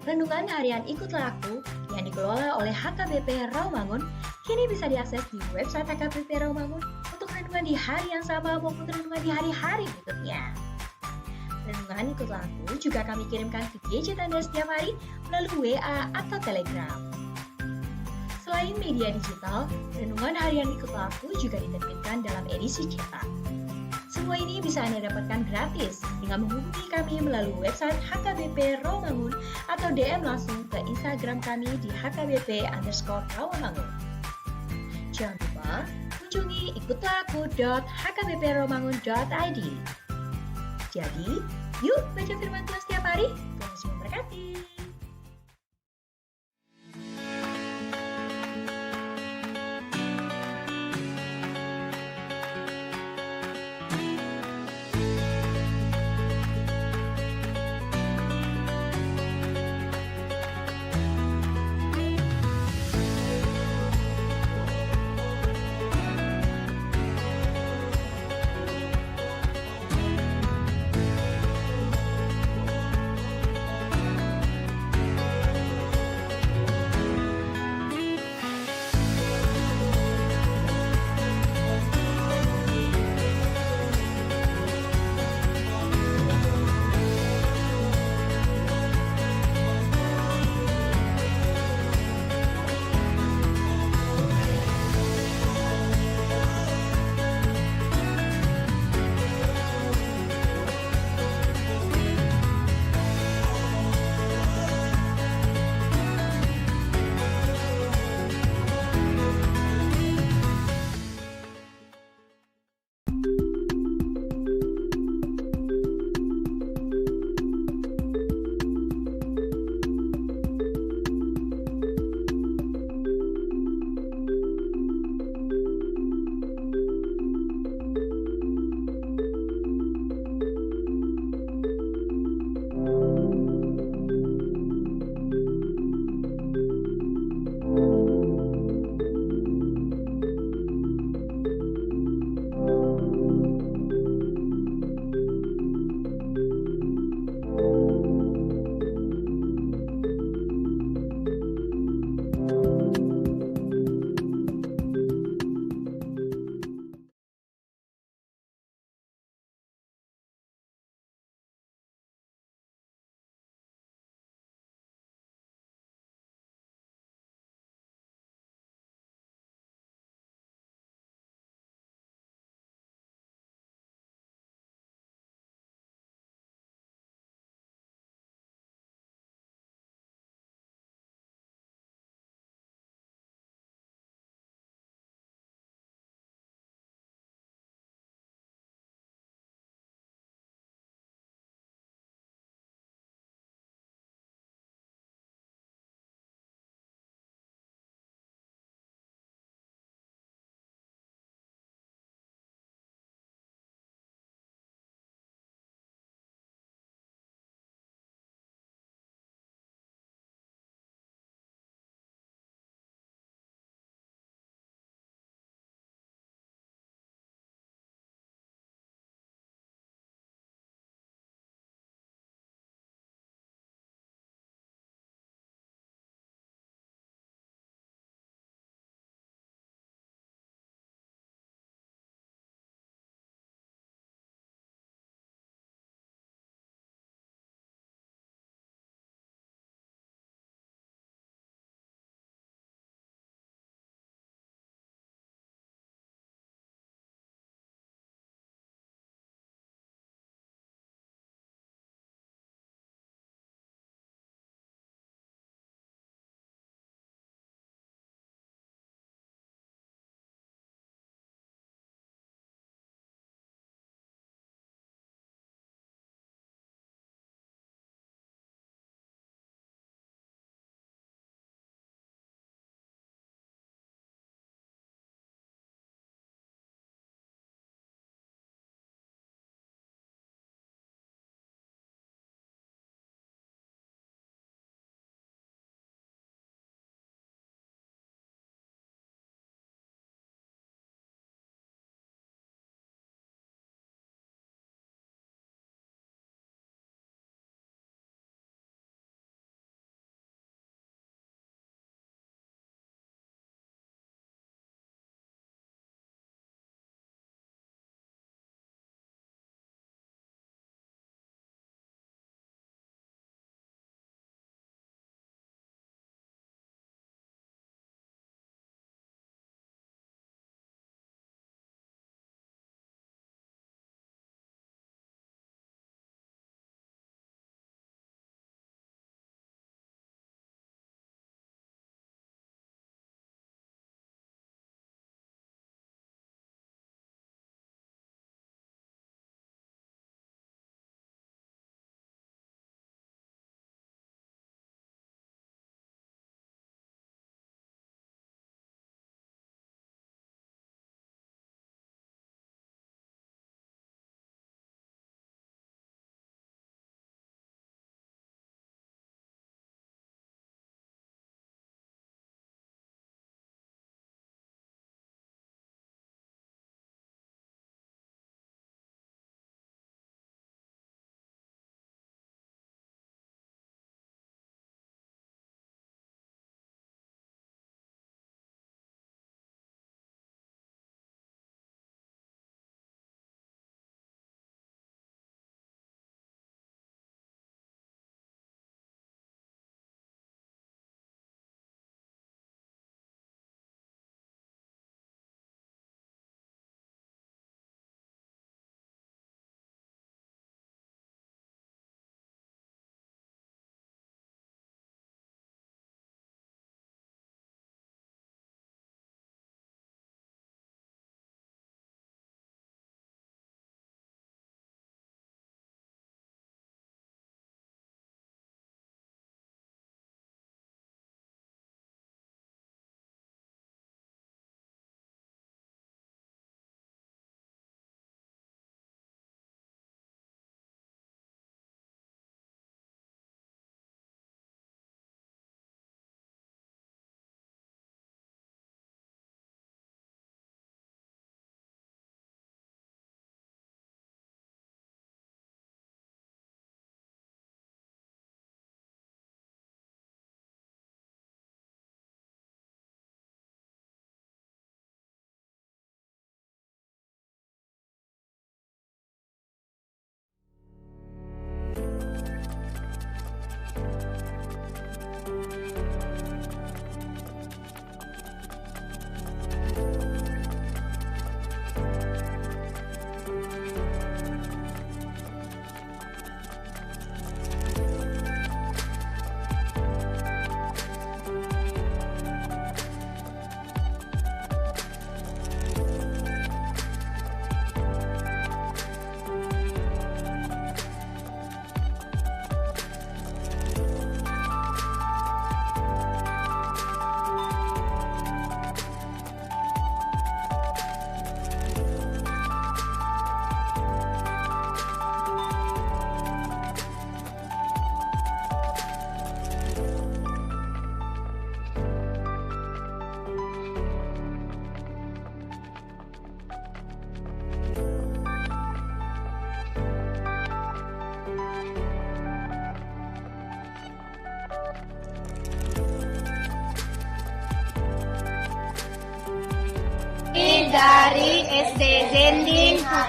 Renungan harian Ikutlah Aku yang dikelola oleh HKBP Rawamangun kini bisa diakses di website HKBP Rawamangun untuk renungan di hari yang sama maupun renungan di hari-hari berikutnya. Renungan Ikutlah Aku juga kami kirimkan ke gadget Anda setiap hari melalui WA atau Telegram. Selain media digital, renungan harian Ikutlah Aku juga diterbitkan dalam edisi cetak. Semua ini bisa Anda dapatkan gratis dengan menghubungi kami melalui website HKBP Rawamangun atau DM langsung ke Instagram kami di HKBP_Rawamangun. Jangan lupa kunjungi ikutlahku.hkbprawamangun.id. Jadi, yuk baca firman Tuhan setiap hari. Tuhan Yesus memberkati.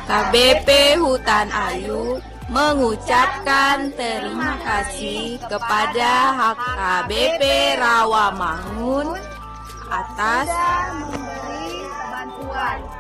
KBP Hutan Ayu mengucapkan terima kasih kepada HKBP Rawamangun atas memberi bantuan.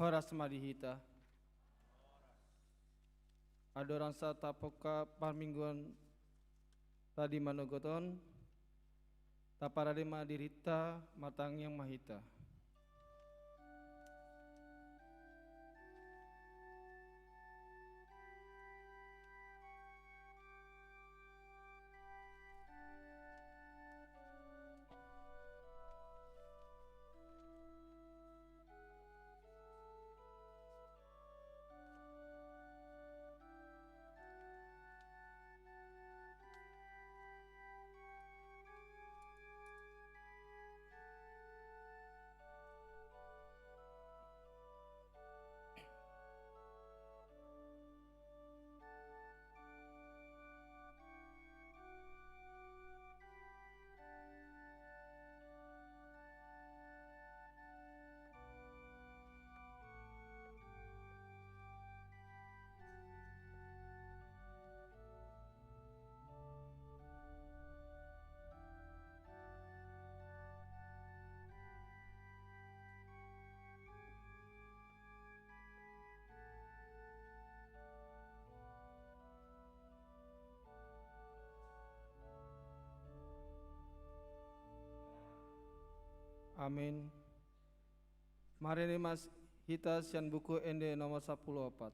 Horas madihita. Adorang sa tapoka parmingguan tadi manogoton taparade madirita matang yang mahita. Amin. Mari ni mas hita sian buku ende nomor 14.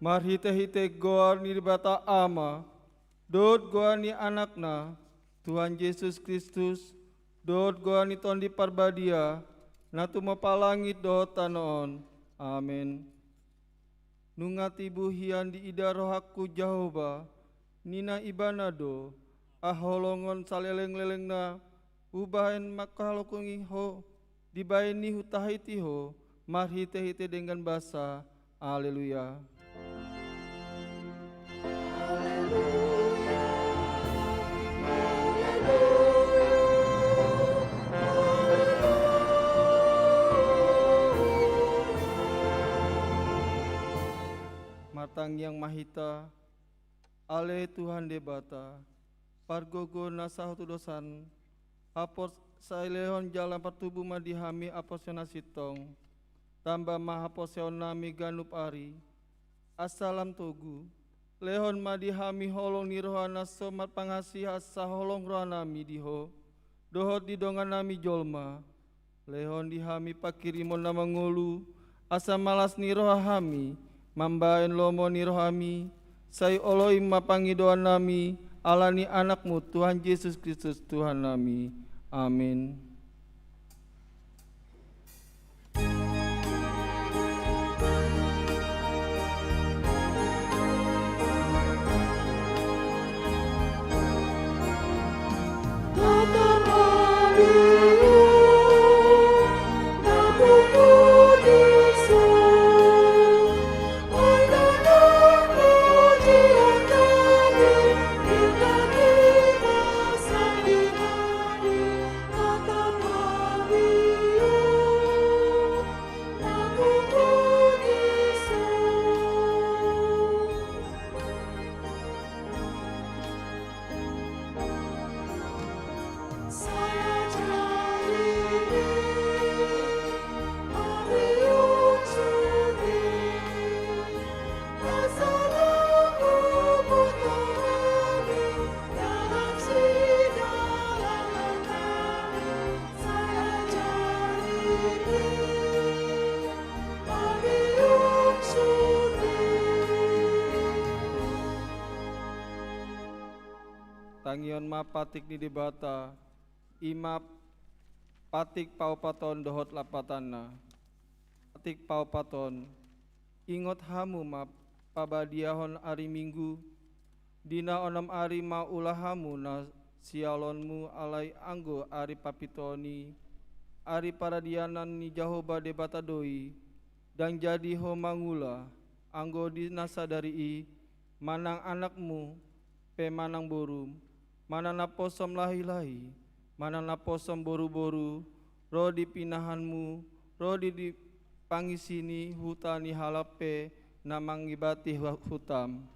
Marhite-hite goar nirbata ama, dot goar ni anakna, Tuhan Yesus Kristus, dot goar ni tondi parbadia, natu mapalangit dot tanoon. Amin. Nungati buhian di ida rohaku Jehovah, nina ibanado, aholongon saleleng-leleng na, ubahen makahalokungi ho, dibain ni hutahiti ho, marhite-hite dengan basa. Haleluya. matang yang mahita, ale Tuhan debata, pargogo nasahutu dosan, apos sailehon jalan pertubuh madihami aposena sitong, tambah mahaposeon nami ganup ari, assalam togu, lehon madihami holong nirohana somat pangasiha saholong rohanami diho, dohot didongan nami jolma, lehon dihami pakirimon nama ngulu, asa malas nirohami, mambaen lomo nirohami, sai oloi mapangidoan nami, alani anakmu Tuhan Yesus Kristus Tuhan nami. Amin. Tangion ma patik ni debata, imap patik paupaton dohot lapatana, patik paupaton, ingot hamu ma pabadiahon ari minggu, dina onam ari ma ulahamu na sialonmu alai anggo ari papitoni, ari paradianan ni Jahoba debata doi, dan jadi ho mangula, anggo dinasa dari i, manang anakmu, pe manang borum, mana naposom lahi-lahi, mana naposom boru-boru, roh dipinahanmu, roh di pangisini hutani halape namangibati hutam.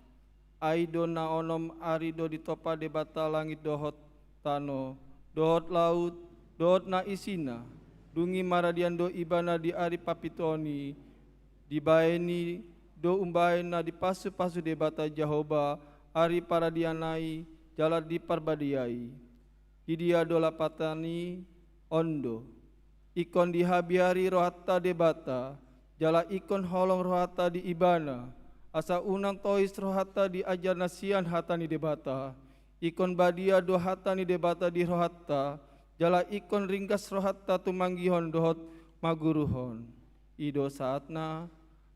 Aido na onom arido ditopa debata langit dohot tano, dohot laut, dohot na isina, dungi maradian do ibana di ari papitoni, dibaeni do umbaena di pasu-pasu debata Jahoba, ari paradianai, jala diparbadiai, hidia dola patani ondo, ikon dihabiari rohata debata, jala ikon holong rohata di ibana, asa unang tois rohata di ajar nasian hatani debata, ikon badia do hatani debata di rohata, jala ikon ringkas rohata tumanggihon dohot maguruhon, ido saatna,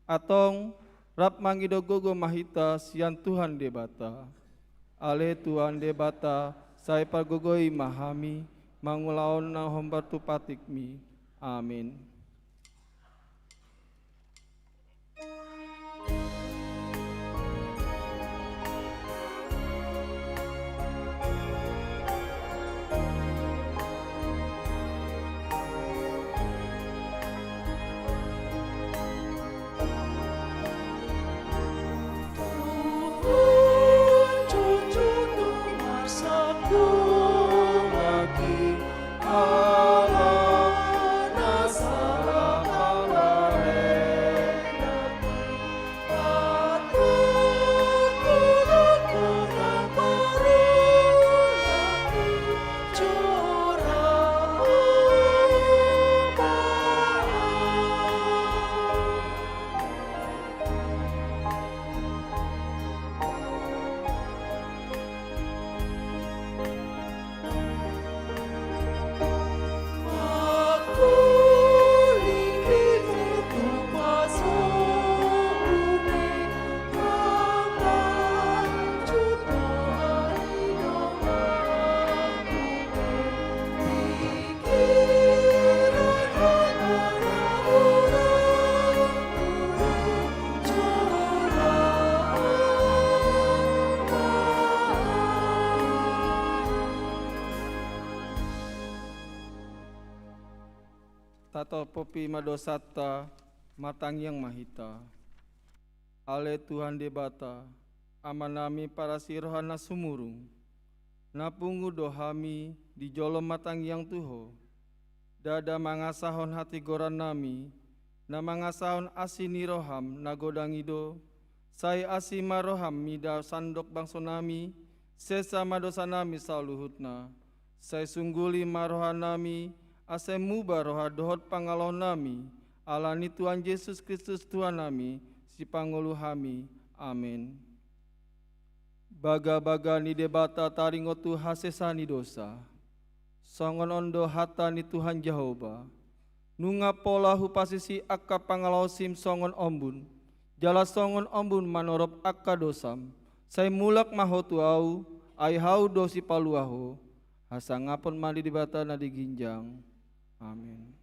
atong rap mangido gogo mahita sian Tuhan debata. Ale Tuhan debata, saya pargogoi mahami, mangulaon na hombatu patikmi. Amin. Tato popi madosata matang yang mahita. ale Tuhan debata, amanami para sirohana sumurung, napungu dohami di jolom matang yang tuho, dada mangasahon hati goran nami, na mangasahon asini roham nagodangido, sai asima roham mida sandok bangso nami, sesama dosa nami saluhutna, sai sungguli maroha nami, ase muba roha dohot pangalohon nami, alani Tuhan Yesus Kristus Tuhan nami, si pangulu hami. Amin. Baga-baga ni debata taringotu hasesani dosa. Songon ondo hata ni Tuhan Jehovah. Nunga pola hupasisi akka pangalosim songon ombun. Jala songon ombun manorop akka dosam. Sai mulak mahotu au, ai hau dosi paluaho. Hasangapon mali debata na diginjang. Amin.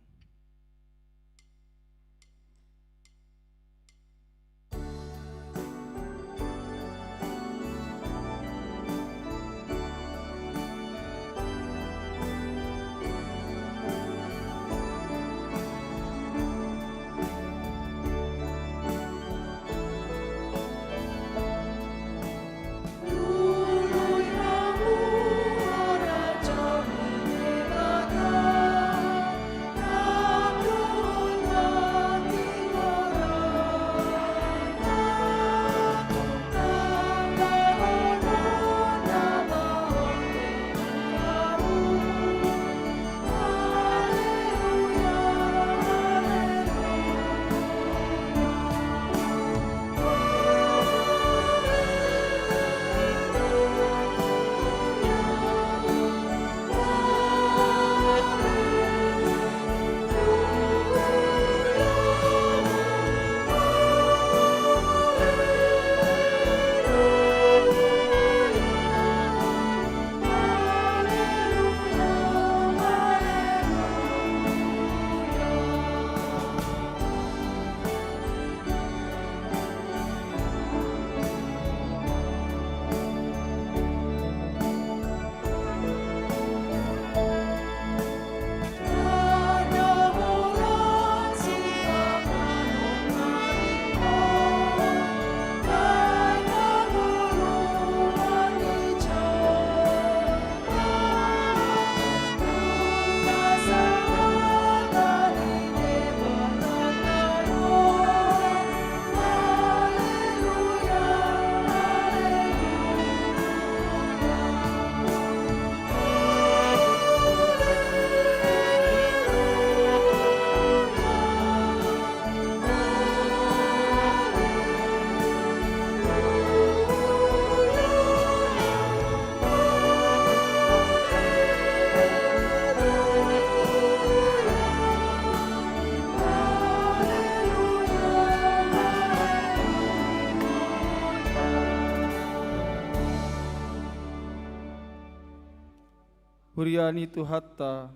Huriani tu hatta,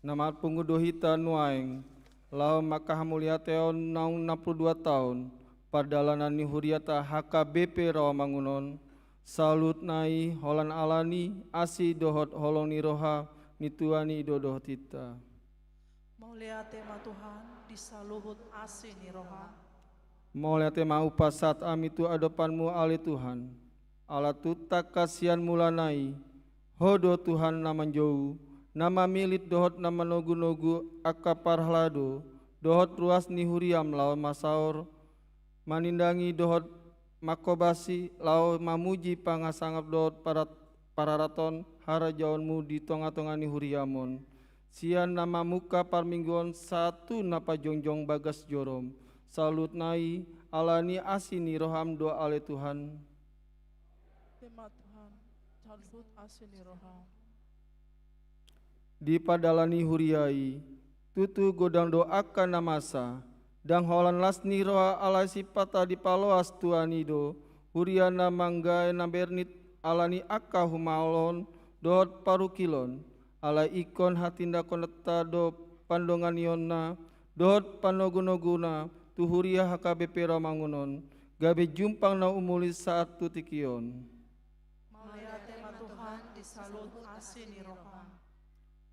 namat pengudohita nuaing, lau maka hamulia teon naung 62 tahun, padalanani ni huriata HKBP Rawamangunon, salut nai holan alani, asi dohot holong ni roha, ni tuani dodoh tita. Mulia tema Tuhan, disaluhut asi ni roha. Mulia tema upasat ami tu adopanmu ali Tuhan, ala tu tak kasihan mulanai, hodo Tuhan nama jauh, nama milit dohot nama nogu-nogu akka parhlado, dohot ruas ni huriam lau masaur, manindangi dohot makobasi lau mamuji pangasangap dohot pararaton hara jaunmu di tonga-tonga ni huriamon. Sian nama muka parmingguan satu napa jongjong bagas jorom, salut nai alani asini roham doa ale Tuhan. Tema Tuhan, saluhut asi ni roha. Di padalani huriai, tutu godang doakan namasa, dang holan lasni roha ala sipata di paloas tuanido, huriana manggae nabernit alani akka humalon, dohot parukilon, ala ikon hatinda koneta do pandongan yonna, dohot panogunoguna, tuhuria HKBP Rawamangunon, gabe jumpang na umulis saat tutikion. Mulia tema Tuhan, disaluhut asi ni roha.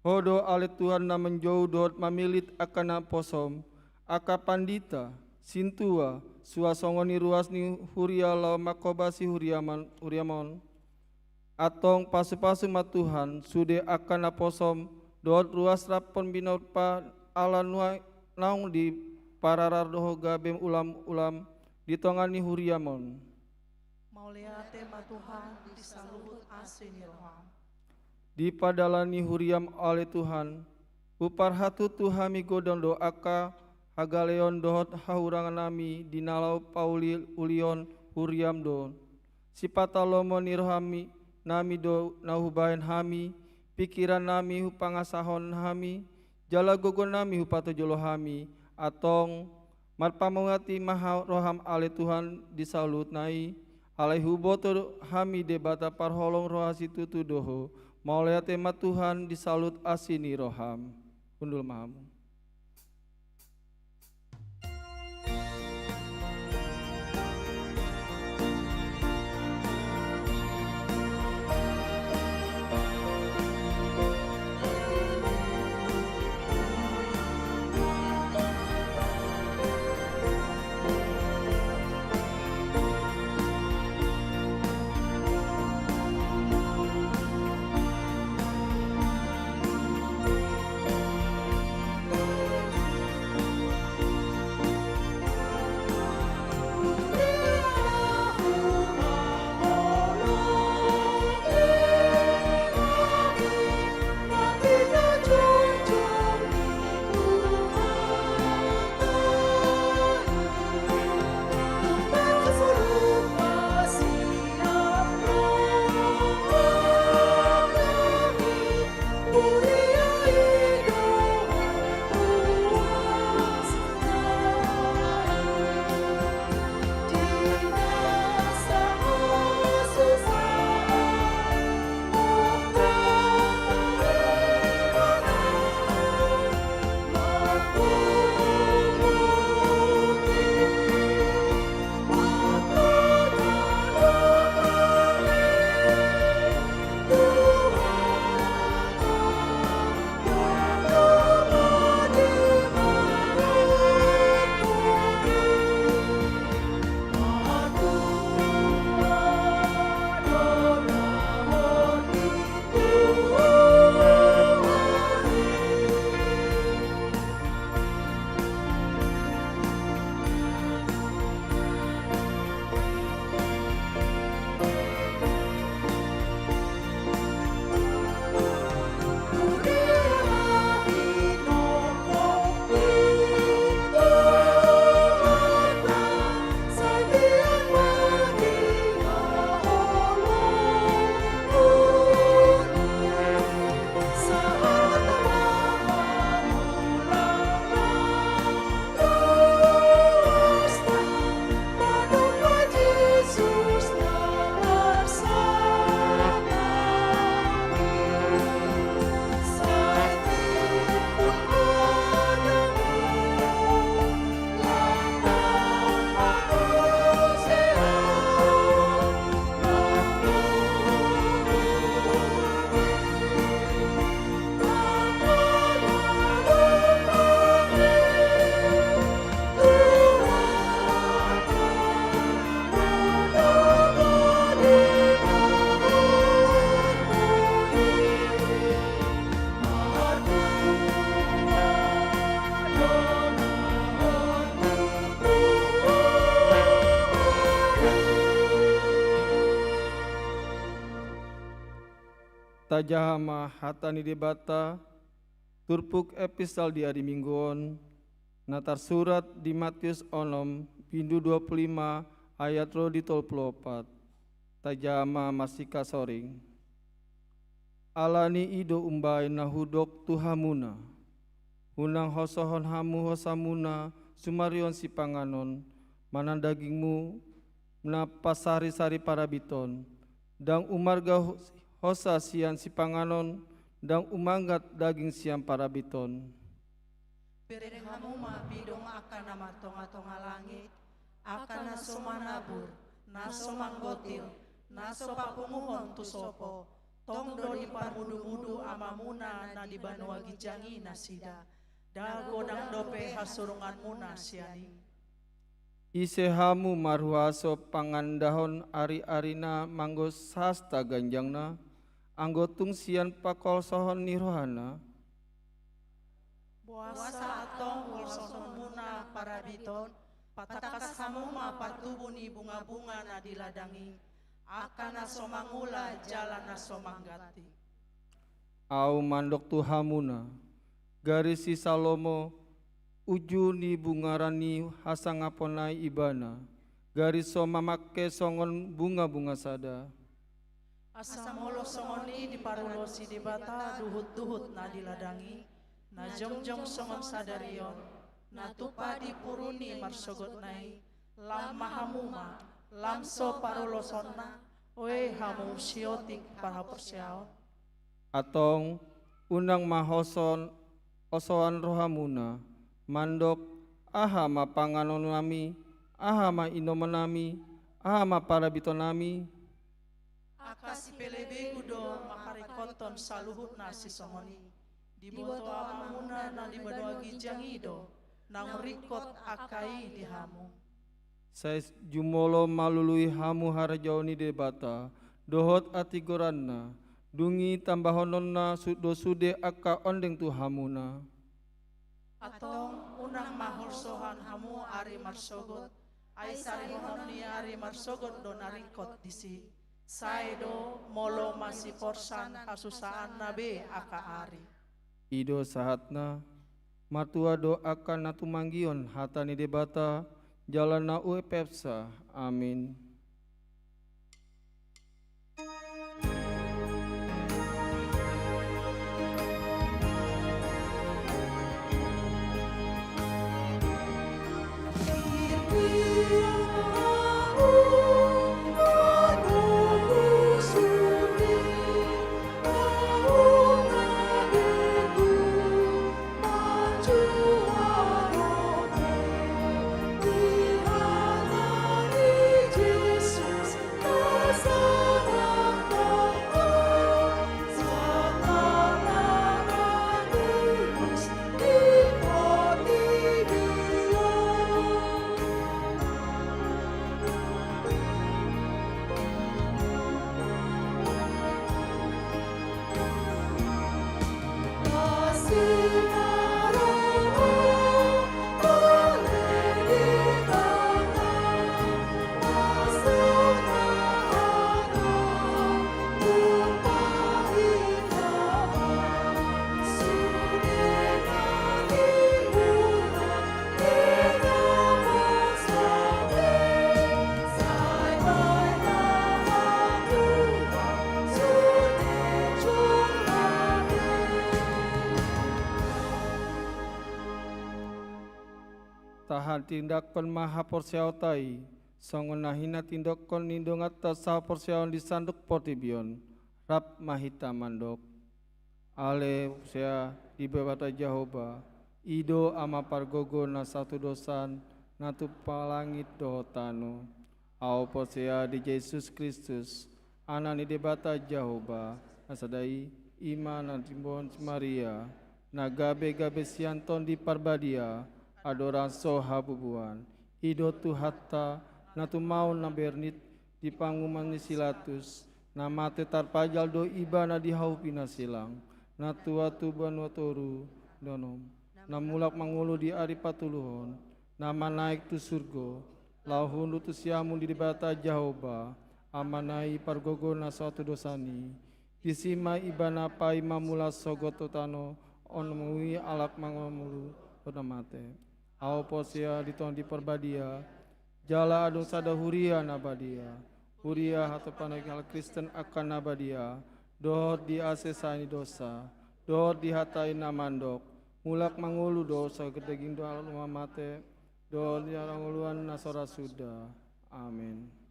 Hodo ale Tuhan na menjauh dohot mamilit akana posom, aka pandita, Sintua, suasongoni ruasni huria lau makobasi huriamon. Atong pasu-pasu matuhan, sude akan aposom, doot ruas rapon binaupa ala naung di pararar doho gabem ulam-ulam, ditongani huriamon. Maulia tema Tuhan disaluhut asin roham. Di padalani huriam oleh Tuhan, upar hatu Tuhami godong doaka, hagaleon dohot haurangan nami, dinalau pauli ulion huriam do. Sipatalomo nirohami, nami do nahubahen hami, pikiran nami hupangasahon hami, jala gogo nami hupatojolo hami, atong marpamungati maha roham ale Tuhan disalut nai, alai huboto hami debata parholong rohasi tutu doho, maulea tema Tuhan disalut asini roham. Undul mahamu. Tajahama hatani debata, turpuk episal di hari mingguon, natar surat di Matius onom, pindu 25, ayat ro di 34. Tajahama masih kasoring. Alani ido umbai nahudok tuhamuna, hunang hosohon hamu hosamuna, sumarion si panganon, manan dagingmu, napasari-sari parabiton, dang umarga hosa sian si panganon, dang umanggat daging siang parabiton. Piring hamuma bidong akan nama tonga-tonga langit, akan naso manabur, naso manggotil, naso papunguhon tu sopo, tong doni pamudu-mudu amamuna na di banua gijangi nasida, dal godang dope hasurungan muna siani. ise hamu marhuaso pangandahon ari-arina manggo sasta ganjangna, anggo tungsian pakol sohon nirohana, Puasa atong wilson muna para biton, patakas hamuma patubuni bunga-bunga na diladangi, akan na somangula jalan na somanggati. au mandok tu hamuna, garis si Salomo, uju ni bungarani hasangaponai ibana, garis so mamake songon bunga-bunga sada. Asa molo songoni di parulosi di bata duhut-duhut na diladangi, na jongjong songon sadarion, na tupa di puruni marsogot nai, lam mahamuma, lam so parulosonna, oe hamu siotik para persiaon. Atong unang mahoson osoan rohamuna, mandok aha mapanganon nami, aha ma inoman nami, aha ma parabiton nami, Akasi pelebe gudo makarikoton saluhut na si songoni, di boto amamuna na di badua gijangido, nang rikot akai di hamu. saya jumolo malului hamu harjaoni debata, dohot atigoranna, dungi tambahononna sude aka ondeng tu hamuna. Atong unang mahulsohan hamu ari marsogot, ay sarihonon ni ari marsogot do narikot disi. Saido molo masiporsan kasusaan nabe aka ari. Ido sahatna, matua do akan natumanggion hatani debata, jalan na pepsa, amin. Tahan tindakan maha porsiautai, songon nahina tindakan nindong atas sah porsiaun di sanduk portibion, rap mahita mandok. Ale saya di bebata Jahoba, ido ama pargogo na satu dosan, natu palangit dohotano. Au porsia di Yesus Kristus, anani debata Jahoba, asadai iman antimbon Maria, na gabe sianton di parbadia, adoran so habubuan, ido tu hatta, natu mau na bernit, di panguman ni silatus, na mate tarpajal do ibana di haupina silang, na tua tuban watoru donom, na mulak mangulu di ari patuluhon, nama naik tu surgo, lahun tu siamun di debata Jahoba, amanai pargogo na suatu dosani, disima ibana pai mamula sogototano, on mui alak mangamulu mate. Au posia ditong di perbadia, jala adung sada huria nabadia, huria hatu panagal Kristen akan nabadia, dohot di asesani dosa, dohot di hatai namandok, mulak mangulu dosa gedeging doa mate, dohot di aranguluan nasora sudah, amin.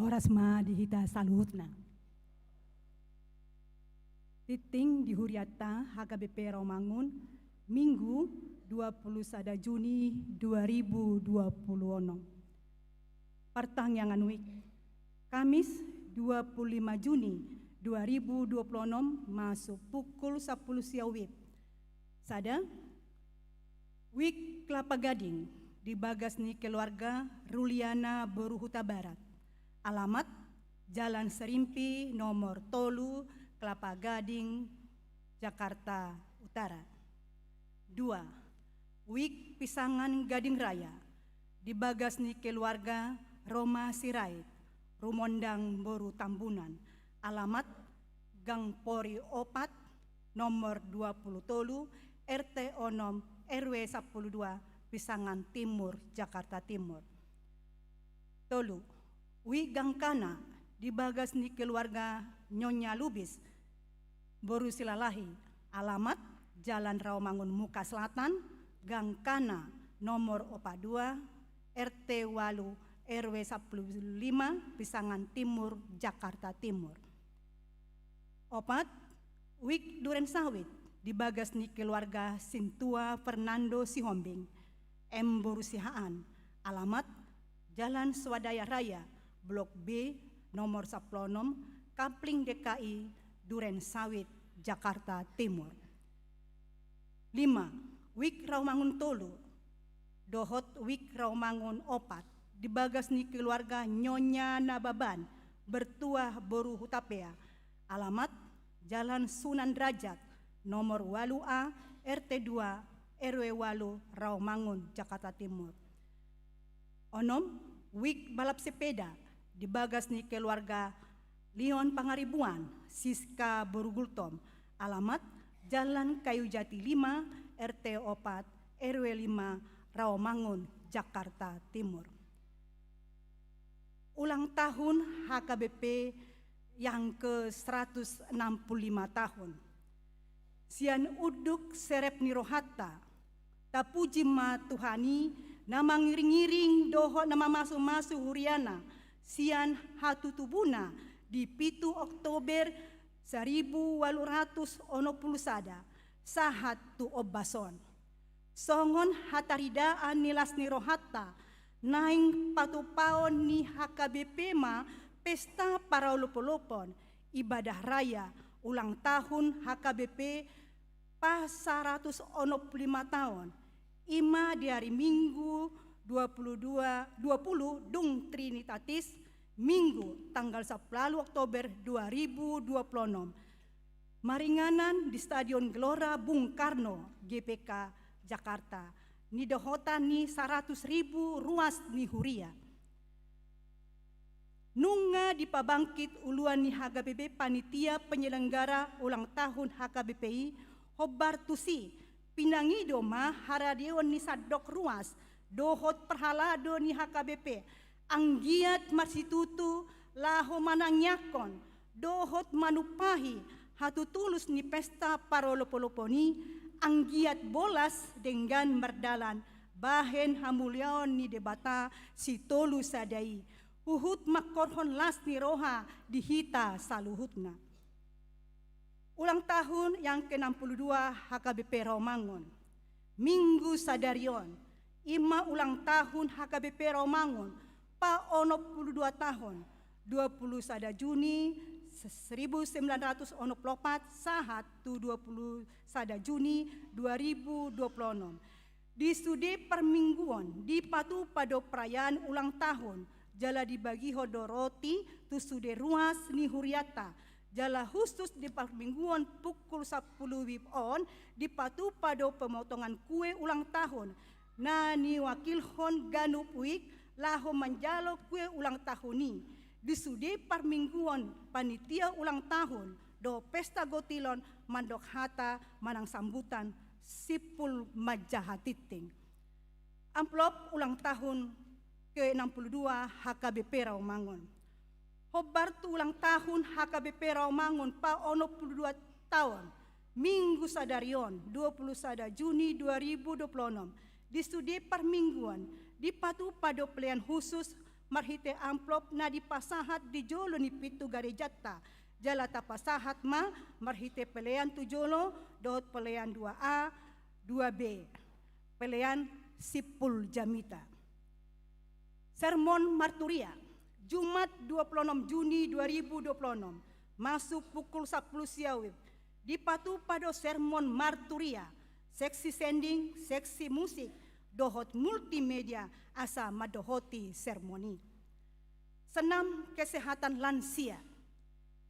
horas ma dihita saluhutna. Titing di Huriata HKBP Rawamangun, Minggu 21 Juni 2020. Pertangyangan week, Kamis 25 Juni 2026 masuk pukul 10 siang. Sada, week Kelapa Gading di Bagasni keluarga Ruliana Boruhuta Barat. Alamat Jalan Serimpi nomor Tolu, Kelapa Gading, Jakarta Utara. 2. Wik Pisangan Gading Raya di Bagasni keluarga Roma Sirait, Rumondang Boru Tambunan. Alamat Gang Pori Opat nomor 20 Tolu, RT Onom RW 12, Pisangan Timur, Jakarta Timur. Tolu. Wik Gang Kana di Bagasni keluarga Nyonya Lubis, Boru Silalahi. Alamat Jalan Rawamangun Muka Selatan, Gang Kana nomor 42, RT Walu RW 15, Pisangan Timur, Jakarta Timur. 4. Wik Duren Sawit di Bagasni keluarga Sintua Fernando Sihombing, M. Boru Sihaan. Alamat Jalan Swadaya Raya, Blok B nomor 16, Kapling DKI, Duren Sawit, Jakarta Timur. 5. Wik Rawamangun Tolu, Dohot Wik Rawamangun Opat di Bagasni keluarga Nyonya Nababan, Bertuah Boru Hutapea. Alamat Jalan Sunan Derajat nomor 8A, RT 2, RW 8, Rawamangun, Jakarta Timur. 6. Wik Balap Sepeda di Bagasni keluarga Leon Pangaribuan, Siska Borugultom. Alamat Jalan Kayu Jati 5, RT 4, RW 5, Rawamangun, Jakarta Timur. Ulang tahun HKBP yang ke-165 tahun. Sian uduk serep nirohata, tapuji ma Tuhani, nama ngiring-ngiring doho nama masu-masu huriana, sian hatutubuna di 7 Oktober 1800 sada, sahat tu obason. Songon hataridaan nilas nirohata, naing patupaon ni HKBP ma pesta para lopon-lopon, ibadah raya, ulang tahun HKBP pas 165 tahun. Ima di hari Minggu 20 Dung Trinitatis, Minggu tanggal 10 Oktober 2026. Maringanan di Stadion Gelora Bung Karno, GPK, Jakarta. Nidohota ni 100.000 ruas ni huria. Nunga di pabangkit uluan ni HKBP panitia penyelenggara ulang tahun HKBPI hobar tusi pinangido ma haradion ni sadok ruas dohot perhalado ni HKBP anggiat marsitutu laho manangyakon dohot manupahi hatutulus ni pesta parolopoloponi anggiat bolas dengan merdalan bahen hamulyaon ni debata si tolu sadai uhut makorhon las ni roha dihita saluhutna. Ulang tahun yang ke-62 HKBP Rawamangun. Minggu Sadarion, ima ulang tahun HKBP Rawamangun, pa 22 tahun, 20 sada Juni 1904 sahat tu 20 sada Juni 2026. Di studi permingguan di patu pada perayaan ulang tahun jala dibagi hodoroti tu studi ruas ni huriata jala khusus di permingguan pukul 10 WIB on di patu pada pemotongan kue ulang tahun nani wakil hon ganup wik laho manjalo kue ulang tahun ni di studi permingguan panitia ulang tahun do pesta gotilon mandok hata manang sambutan sipul majahatiting. Amplop ulang tahun ke-62 HKBP Rawamangun. Hobar tu ulang tahun HKBP Rawamangun pa 22 tahun. Minggu Sadarion 20 sada Juni 2026. Di studi permingguan di patu pada pelayan khusus marhite amplop na dipasahat di jolo ni pitu garejata. Jalata pasahat ma marhite pelean 7 dot pelean 2A, 2B. Pelean Sipul Jamita. Sermon Marturia, Jumat 26 Juni 2026, masuk pukul 10 siawib. Dipatu pada sermon Marturia, seksi sending, seksi musik, dohot multimedia asa madohoti sermoni. Senam kesehatan lansia.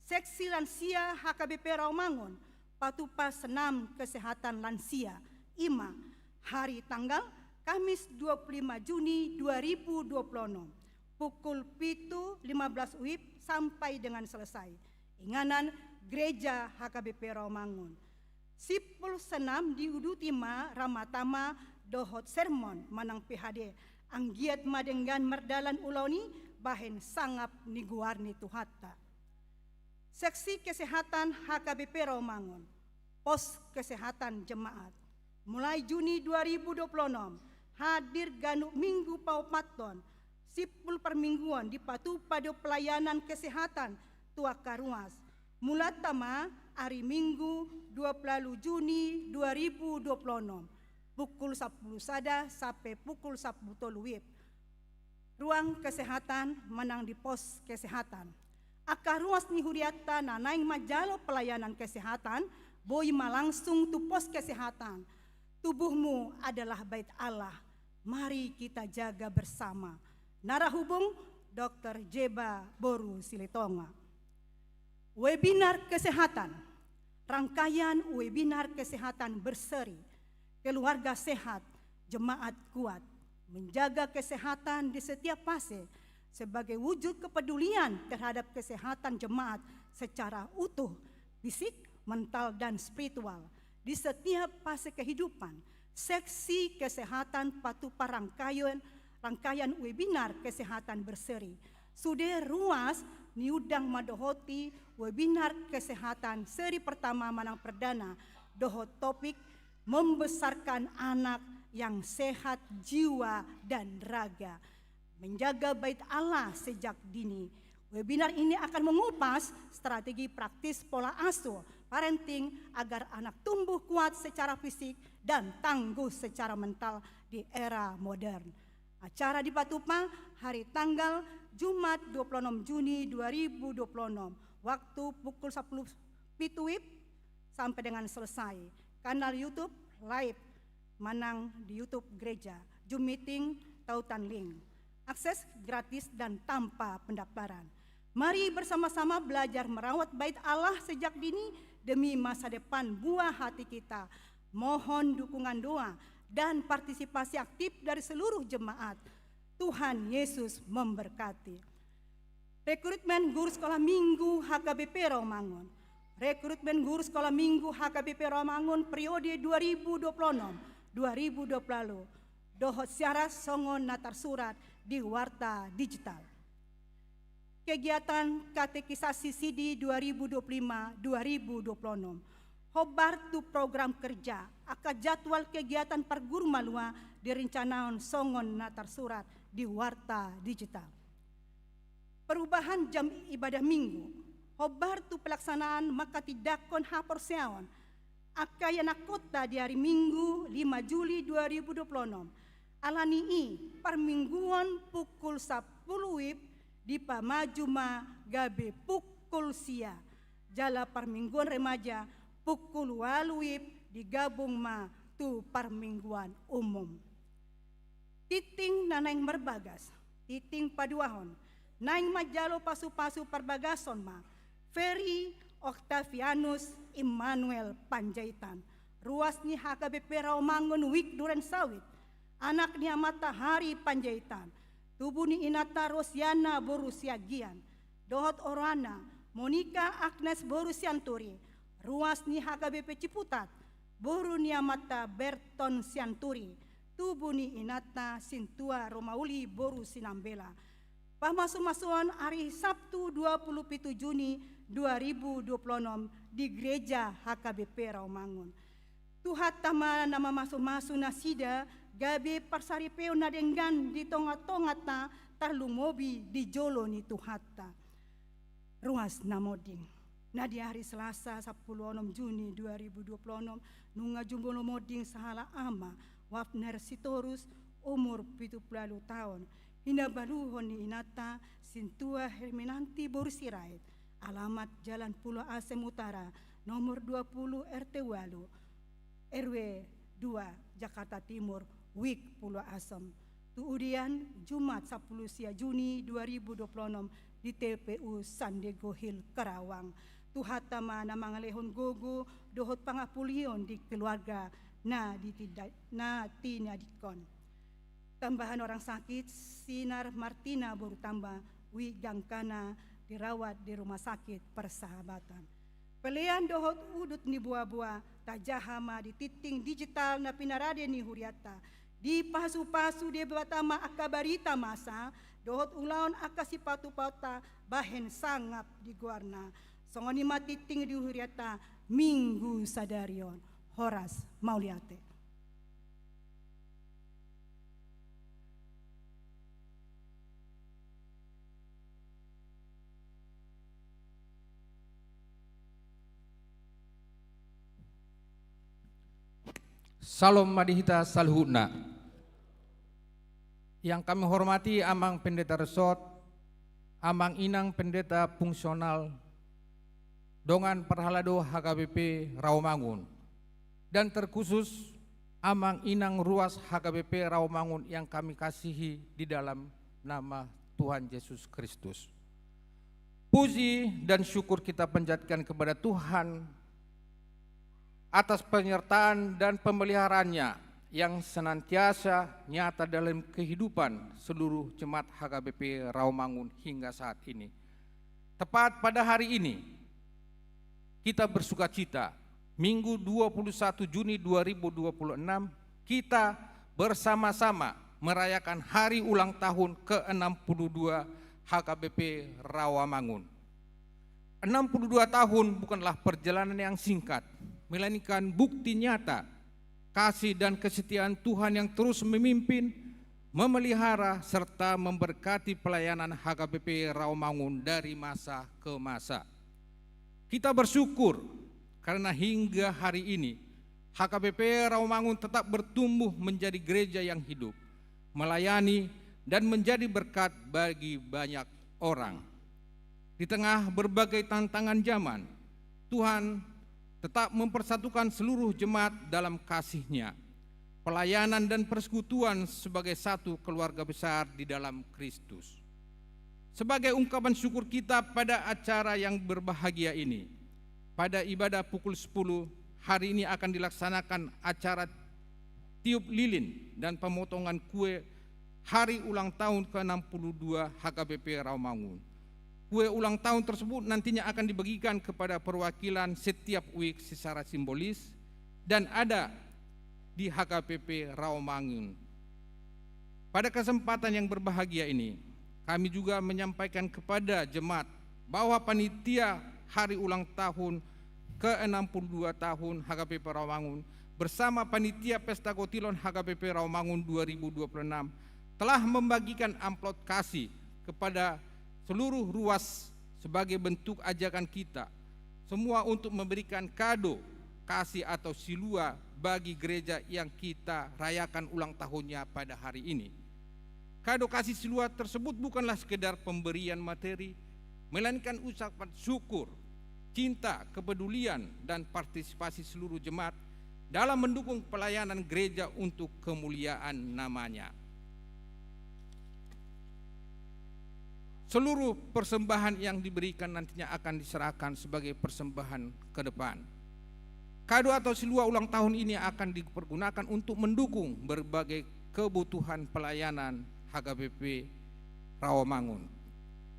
Seksi lansia HKBP Rawamangun, patupa senam kesehatan lansia, IMA, hari tanggal Kamis 25 Juni 2026, pukul 7.15 WIB sampai dengan selesai. Inganan Gereja HKBP Rawamangun. Sipul senam diudutima ramatama dohot sermon manang PHD. Anggiat madenggan merdalan uloni bahen sangap niguarni tuhata. Seksi kesehatan HKBP Rawamangun, pos kesehatan jemaat. Mulai Juni 2026, hadir ganu minggu paupaton, sipul permingguan dipatu pada pelayanan kesehatan tuaka ruas. Mulatama hari Minggu 20 Juni 2026, pukul 10 sada sampai pukul 10 toluwib. Ruang kesehatan menang di pos kesehatan. Akar ruas ni huriata na naing majalo pelayanan kesehatan, boy malangsung tu pos kesehatan. Tubuhmu adalah bait Allah, mari kita jaga bersama. Narahubung Dr. Jeba Boru Silitonga. Webinar kesehatan, rangkaian webinar kesehatan berseri, keluarga sehat, jemaat kuat, menjaga kesehatan di setiap fase, sebagai wujud kepedulian terhadap kesehatan jemaat secara utuh, fisik, mental, dan spiritual. Di setiap fase kehidupan, seksi kesehatan patupa rangkaian webinar kesehatan berseri. Sudah ruas niudang madohoti webinar kesehatan seri pertama manang perdana, dohot topik membesarkan anak yang sehat jiwa dan raga. Menjaga bait Allah sejak dini. Webinar ini akan mengupas strategi praktis pola asuh parenting agar anak tumbuh kuat secara fisik dan tangguh secara mental di era modern. Acara di Patupa hari tanggal Jumat 26 Juni 2026, waktu pukul 10 pituip sampai dengan selesai. Kanal YouTube live manang di YouTube gereja. Zoom meeting tautan link. Akses gratis dan tanpa pendaftaran. Mari bersama-sama belajar merawat bait Allah sejak dini demi masa depan buah hati kita. Mohon dukungan doa dan partisipasi aktif dari seluruh jemaat. Tuhan Yesus memberkati. Rekrutmen guru sekolah minggu HKBP Rawamangun. Rekrutmen guru sekolah minggu HKBP Rawamangun periode 2026-2020. Dohot siaras songon natar surat di Warta Digital. Kegiatan katekisasi CD 2025-2026. Hobar tu program kerja, akan jadwal kegiatan perguru malua direncanakan songon natar surat di Warta Digital. Perubahan jam ibadah minggu, hobar tu pelaksanaan maka tidakon hapor seawan. Akayana kota di hari Minggu 5 Juli 2026. Alani permingguan pukul 10 WIB di Pamajuma Gabe pukul sia. Jala permingguan remaja pukul 8 WIB digabung ma tu permingguan umum. Titing nanaing merbagas, titing paduahon, naing majalo pasu-pasu perbagason ma. Ferry Octavianus Immanuel Panjaitan. Ruas ni HKBP Rawamangun Wik Duren Sawit. Anak ni Matahari Panjaitan. Tubuh ni Inata Rosiana Borusiagian. Dohot Orana Monica Agnes Borusianturi. Ruas ni HKBP Ciputat. Boru ni Amata Berton Sianturi. Tubuh ni Inata Sintua Romauli Borusinambela. Pamasuan hari Sabtu 27 Juni 2026 di Gereja HKBP Rawamangun. Tuhat tama nama masu-masu nasida gabe parsaripeo na denggan di tonga-tongata tarlumobi di jolo ni tuhata. Ruas namoding. Na di hari Selasa 10 Juni 2026 nunga jumbono moding sahala ama Wapner Sitorus umur 70 tahun. Hina baluhon ni inata Sintua Herminanti Borsirait. Alamat Jalan Pulau Asem Utara nomor 20 RT Walu RW 2 Jakarta Timur Wik Pulau Asem. Kemudian Jumat 10 Juni 2026 di TPU Sandego Hill Karawang. Tuhatama na mga lehon gogo dohot pangapulion di keluarga na tinadikon. Tambahan orang sakit Sinar Martina baru tambah Wigangkana dirawat di rumah sakit Persahabatan. Pelian dohot udut ni buah-buah tajahama di titing digital na pinarade ni Huriata. Di pasu-pasu di batama akabarita masa dohot ulaon akasipatu-pata bahen sangap di guarna. Songoni matiting di Huriata Minggu Sadarion Horas Mauliate. Salam madihita salhuna. Yang kami hormati Amang Pendeta Resort, Amang Inang Pendeta Fungsional Dongan Perhalado HKBP Rawamangun, dan terkhusus Amang Inang Ruas HKBP Rawamangun yang kami kasihi di dalam nama Tuhan Yesus Kristus. Puji dan syukur kita panjatkan kepada Tuhan atas penyertaan dan pemeliharaannya yang senantiasa nyata dalam kehidupan seluruh jemaat HKBP Rawamangun hingga saat ini. Tepat pada hari ini, kita bersuka cita, Minggu 21 Juni 2026, kita bersama-sama merayakan hari ulang tahun ke-62 HKBP Rawamangun. 62 tahun bukanlah perjalanan yang singkat, melainkan bukti nyata kasih dan kesetiaan Tuhan yang terus memimpin, memelihara, serta memberkati pelayanan HKBP Rawamangun dari masa ke masa. Kita bersyukur karena hingga hari ini HKBP Rawamangun tetap bertumbuh menjadi gereja yang hidup, melayani dan menjadi berkat bagi banyak orang. Di tengah berbagai tantangan zaman, Tuhan tetap mempersatukan seluruh jemaat dalam kasih-Nya, pelayanan dan persekutuan sebagai satu keluarga besar di dalam Kristus. Sebagai ungkapan syukur kita pada acara yang berbahagia ini, pada ibadah pukul 10 hari ini akan dilaksanakan acara tiup lilin dan pemotongan kue hari ulang tahun ke-62 HKBP Rawamangun. Kue ulang tahun tersebut nantinya akan dibagikan kepada perwakilan setiap week secara simbolis dan ada di HKBP Rawamangun. Pada kesempatan yang berbahagia ini, kami juga menyampaikan kepada jemaat bahwa panitia hari ulang tahun ke-62 tahun HKBP Rawamangun bersama panitia Pesta Kotilon HKBP Rawamangun 2026 telah membagikan amplop kasih kepada seluruh ruas sebagai bentuk ajakan kita semua untuk memberikan kado kasih atau silua bagi gereja yang kita rayakan ulang tahunnya pada hari ini. Kado kasih silua tersebut bukanlah sekedar pemberian materi, melainkan ucapan syukur, cinta, kepedulian, dan partisipasi seluruh jemaat dalam mendukung pelayanan gereja untuk kemuliaan namanya. Seluruh persembahan yang diberikan nantinya akan diserahkan sebagai persembahan ke depan. Kado atau silua ulang tahun ini akan dipergunakan untuk mendukung berbagai kebutuhan pelayanan HKBP Rawamangun.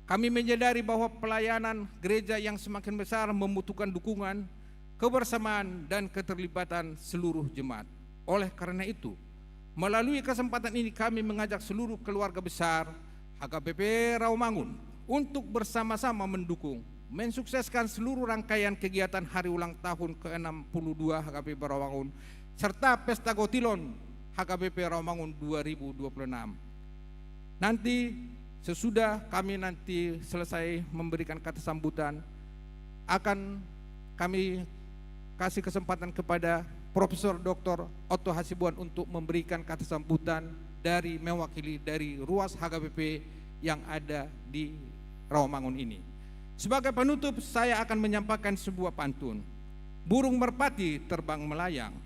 Kami menyadari bahwa pelayanan gereja yang semakin besar membutuhkan dukungan, kebersamaan, dan keterlibatan seluruh jemaat. Oleh karena itu, melalui kesempatan ini kami mengajak seluruh keluarga besar HKBP Rawamangun untuk bersama-sama mendukung, mensukseskan seluruh rangkaian kegiatan hari ulang tahun ke-62 HKBP Rawamangun serta Pesta Kotilon HKBP Rawamangun 2026. Nanti sesudah kami nanti selesai memberikan kata sambutan, akan kami kasih kesempatan kepada Profesor Dr. Otto Hasibuan untuk memberikan kata sambutan dari mewakili dari ruas HKBP yang ada di Rawamangun ini. Sebagai penutup, saya akan menyampaikan sebuah pantun. Burung merpati terbang melayang,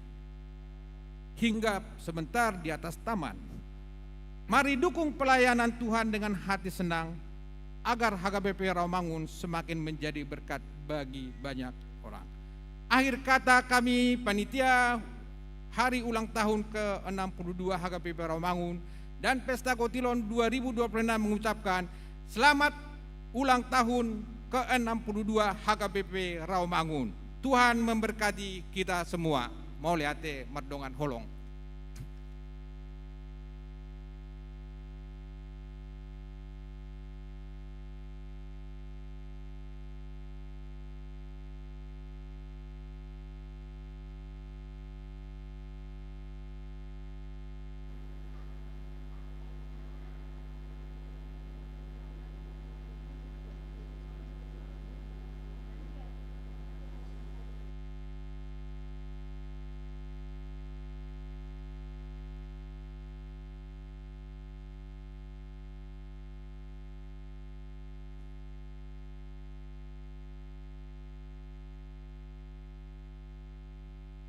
hingga sebentar di atas taman. Mari dukung pelayanan Tuhan dengan hati senang, agar HKBP Rawamangun semakin menjadi berkat bagi banyak orang. Akhir kata, kami panitia hari ulang tahun ke-62 HKBP Rawamangun dan Pesta Kotilon 2026 mengucapkan selamat ulang tahun ke-62 HKBP Rawamangun. Tuhan memberkati kita semua. Mauliate merdongan holong.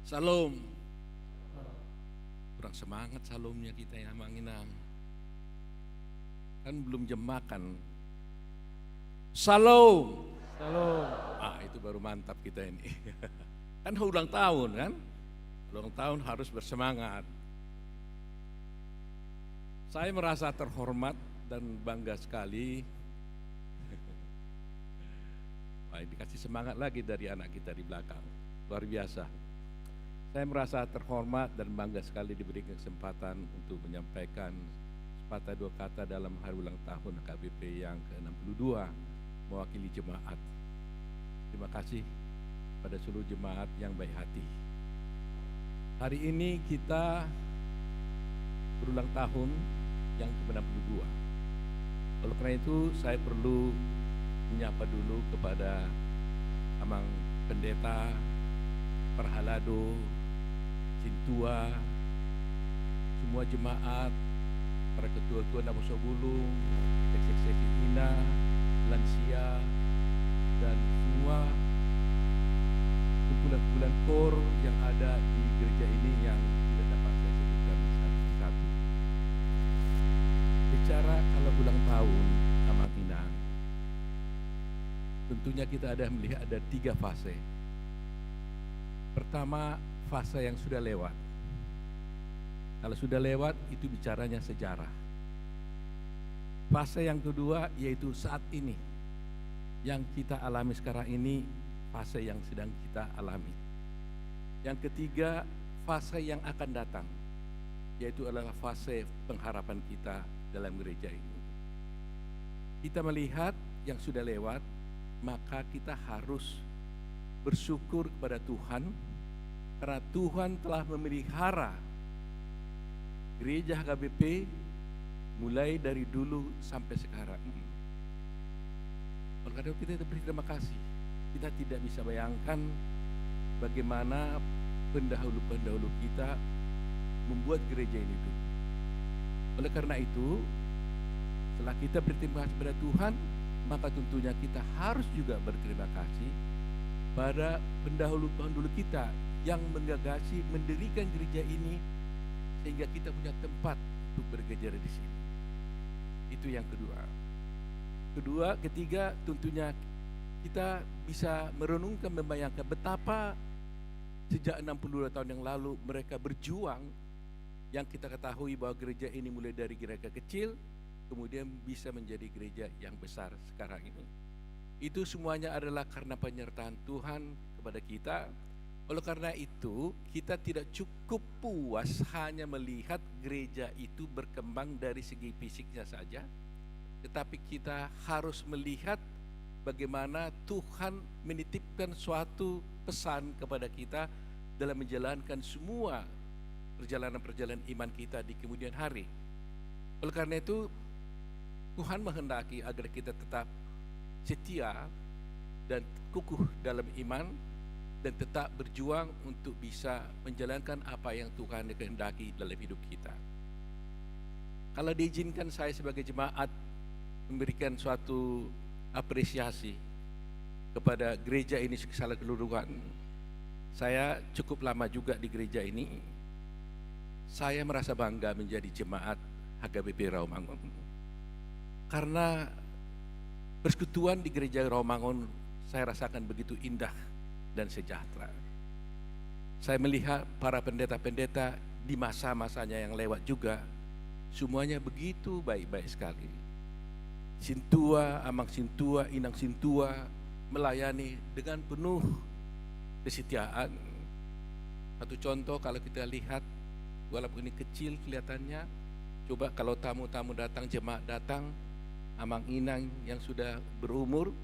Salam. Kurang semangat salamnya kita ya Manginang. Kan belum jam makan. Salam. Salam. Itu baru mantap kita ini. Kan ulang tahun kan? Ulang tahun harus bersemangat. Saya merasa terhormat dan bangga sekali. Dikasih semangat lagi dari anak kita di belakang. Luar biasa. Saya merasa terhormat dan bangga sekali diberikan kesempatan untuk menyampaikan sepatah dua kata dalam hari ulang tahun HKBP yang ke-62 mewakili jemaat. Terima kasih pada seluruh jemaat yang baik hati. Hari ini kita berulang tahun yang ke-62. Oleh karena itu saya perlu menyapa dulu kepada Amang Pendeta, Perhalado, Cintua, semua jemaat, para ketua-ketua Naboso Gulung, Eksekutif Ina, lansia, dan semua kumpulan-kumpulan kor yang ada di gereja ini yang tidak dapat saya sebutkan satu-satu. Bicara kalau ulang tahun Amang Inang, tentunya kita ada melihat ada 3 fase. Pertama, fase yang sudah lewat. Kalau sudah lewat, itu bicaranya sejarah. Fase yang kedua, yaitu saat ini. Yang kita alami sekarang ini, fase yang sedang kita alami. Yang ketiga, fase yang akan datang, yaitu adalah fase pengharapan kita dalam gereja ini. Kita melihat yang sudah lewat, maka kita harus bersyukur kepada Tuhan, karena Tuhan telah memelihara gereja HKBP mulai dari dulu sampai sekarang. Oleh karena itu kita berterima kasih. Kita tidak bisa bayangkan bagaimana pendahulu-pendahulu kita membuat gereja ini dulu. Oleh karena itu, setelah kita berterima kasih kepada Tuhan, maka tentunya kita harus juga berterima kasih pada pendahulu-pendahulu kita yang menggagasi mendirikan gereja ini sehingga kita punya tempat untuk bergereja di sini. Itu yang kedua. Ketiga tentunya kita bisa merenungkan, membayangkan betapa sejak 62 tahun yang lalu mereka berjuang, yang kita ketahui bahwa gereja ini mulai dari gereja kecil kemudian bisa menjadi gereja yang besar sekarang ini. Itu semuanya adalah karena penyertaan Tuhan kepada kita. Oleh karena itu, kita tidak cukup puas hanya melihat gereja itu berkembang dari segi fisiknya saja, tetapi kita harus melihat bagaimana Tuhan menitipkan suatu pesan kepada kita dalam menjalankan semua perjalanan-perjalanan iman kita di kemudian hari. Oleh karena itu, Tuhan menghendaki agar kita tetap setia dan kukuh dalam iman dan tetap berjuang untuk bisa menjalankan apa yang Tuhan kehendaki dalam hidup kita. Kalau diizinkan saya sebagai jemaat memberikan suatu apresiasi kepada gereja ini secara keseluruhan. Saya cukup lama juga di gereja ini. Saya merasa bangga menjadi jemaat HKBP Rawamangun. Karena persekutuan di gereja Rawamangun saya rasakan begitu indah dan sejahtera. Saya melihat para pendeta-pendeta di masa-masanya yang lewat juga, semuanya begitu baik-baik sekali. Sintua, Amang Sintua, Inang Sintua melayani dengan penuh kesetiaan. Satu contoh kalau kita lihat, walaupun ini kecil kelihatannya, coba kalau tamu-tamu datang, jemaat datang, Amang Inang yang sudah berumur,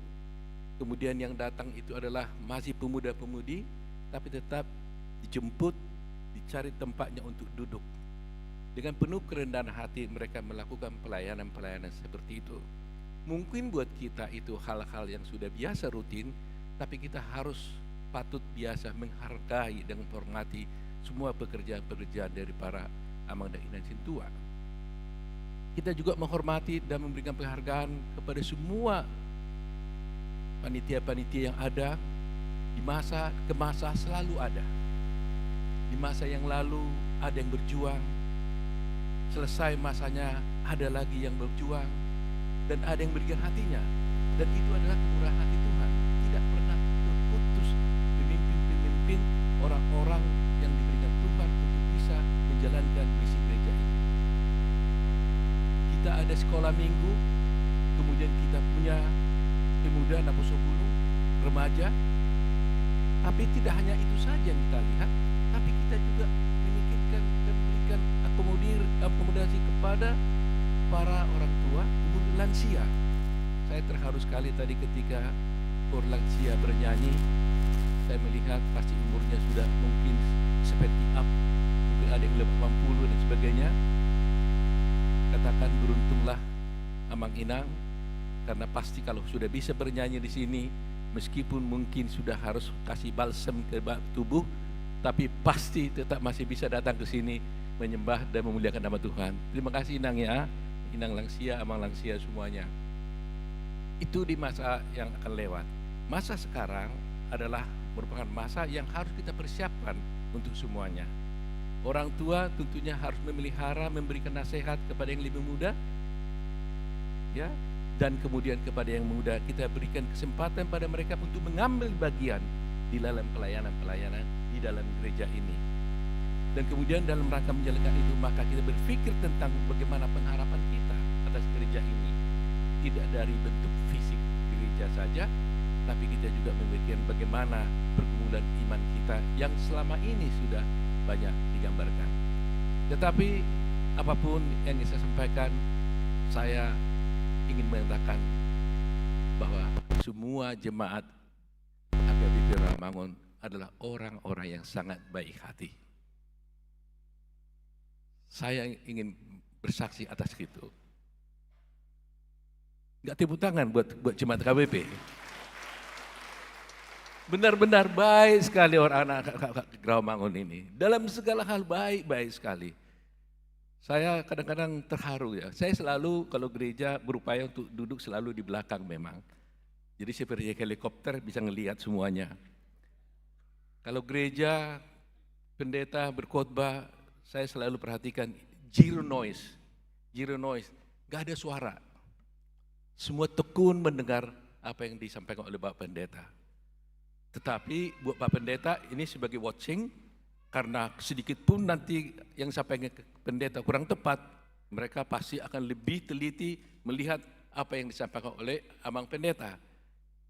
kemudian yang datang itu adalah masih pemuda-pemudi, tapi tetap dijemput, dicari tempatnya untuk duduk. Dengan penuh kerendahan hati mereka melakukan pelayanan-pelayanan seperti itu. Mungkin buat kita itu hal-hal yang sudah biasa rutin, tapi kita harus patut biasa menghargai dan menghormati semua pekerjaan-pekerjaan dari para Amang dan Inang Sintua. Kita juga menghormati dan memberikan penghargaan kepada semua panitia-panitia yang ada di masa ke masa, selalu ada. Di masa yang lalu ada yang berjuang, selesai masanya ada lagi yang berjuang, dan ada yang berikan hatinya. Dan itu adalah kemurahan hati Tuhan. Tidak pernah terputus pemimpin-pemimpin, orang-orang yang diberikan Tuhan untuk bisa menjalankan misi gereja ini. Kita ada sekolah minggu, kemudian kita punya pemuda, Naposo Gunung, remaja. Tapi tidak hanya itu saja yang kita lihat, tapi kita juga memikirkan dan memberikan akomodasi kepada para orang tua, umur lansia. Saya terharu sekali tadi ketika orang lansia bernyanyi. Saya melihat pasti umurnya sudah mungkin seperti up, mungkin ada yang lebih 80 dan sebagainya. Katakan beruntunglah Amang Inang, karena pasti kalau sudah bisa bernyanyi di sini, meskipun mungkin sudah harus kasih balsam ke tubuh, tapi pasti tetap masih bisa datang ke sini menyembah dan memuliakan nama Tuhan. Terima kasih Inang ya, Inang Langsia, Amang Langsia semuanya. Itu di masa yang akan lewat. Masa sekarang adalah merupakan masa yang harus kita persiapkan untuk semuanya. Orang tua tentunya harus memelihara, memberikan nasihat kepada yang lebih muda, ya, dan kemudian kepada yang muda kita berikan kesempatan pada mereka untuk mengambil bagian di dalam pelayanan-pelayanan di dalam gereja ini. Dan kemudian dalam rangka menjalankan itu, maka kita berpikir tentang bagaimana pengharapan kita atas gereja ini. Tidak dari bentuk fisik gereja saja, tapi kita juga memikirkan bagaimana pergumulan iman kita yang selama ini sudah banyak digambarkan. Tetapi apapun yang saya sampaikan, saya ingin mengatakan bahwa semua jemaat HKBP Rawamangun adalah orang-orang yang sangat baik hati. Saya ingin bersaksi atas itu. Enggak tepuk tangan buat jemaat HKBP. Benar-benar baik sekali orang anak Rawamangun ini. Dalam segala hal baik-baik sekali. Saya kadang-kadang terharu ya. Saya selalu kalau gereja berupaya untuk duduk selalu di belakang memang. Jadi seperti helikopter bisa ngelihat semuanya. Kalau gereja, pendeta berkhotbah, saya selalu perhatikan zero noise. Zero noise, gak ada suara. Semua tekun mendengar apa yang disampaikan oleh Bapak Pendeta. Tetapi buat Pak Pendeta ini sebagai watching, karena sedikit pun nanti yang sampaikan ke pendeta kurang tepat, mereka pasti akan lebih teliti melihat apa yang disampaikan oleh Amang Pendeta.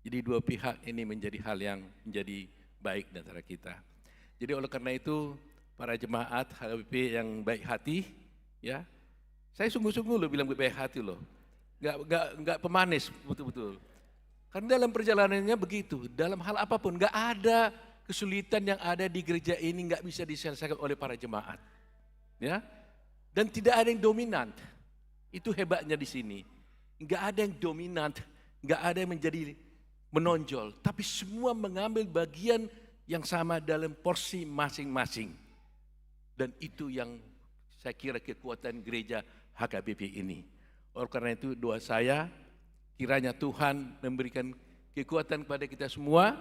Jadi dua pihak ini menjadi hal yang menjadi baik di antara kita. Jadi oleh karena itu, para jemaat HKBP yang baik hati, ya, saya sungguh-sungguh loh bilang baik hati loh, nggak pemanis betul-betul. Karena dalam perjalanannya begitu, dalam hal apapun, nggak ada kesulitan yang ada di gereja ini nggak bisa diselesaikan oleh para jemaat. Ya. Dan tidak ada yang dominan. Itu hebatnya di sini. Enggak ada yang dominan, enggak ada yang menjadi menonjol, tapi semua mengambil bagian yang sama dalam porsi masing-masing. Dan itu yang saya kira kekuatan gereja HKBP ini. Oleh karena itu doa saya, kiranya Tuhan memberikan kekuatan kepada kita semua,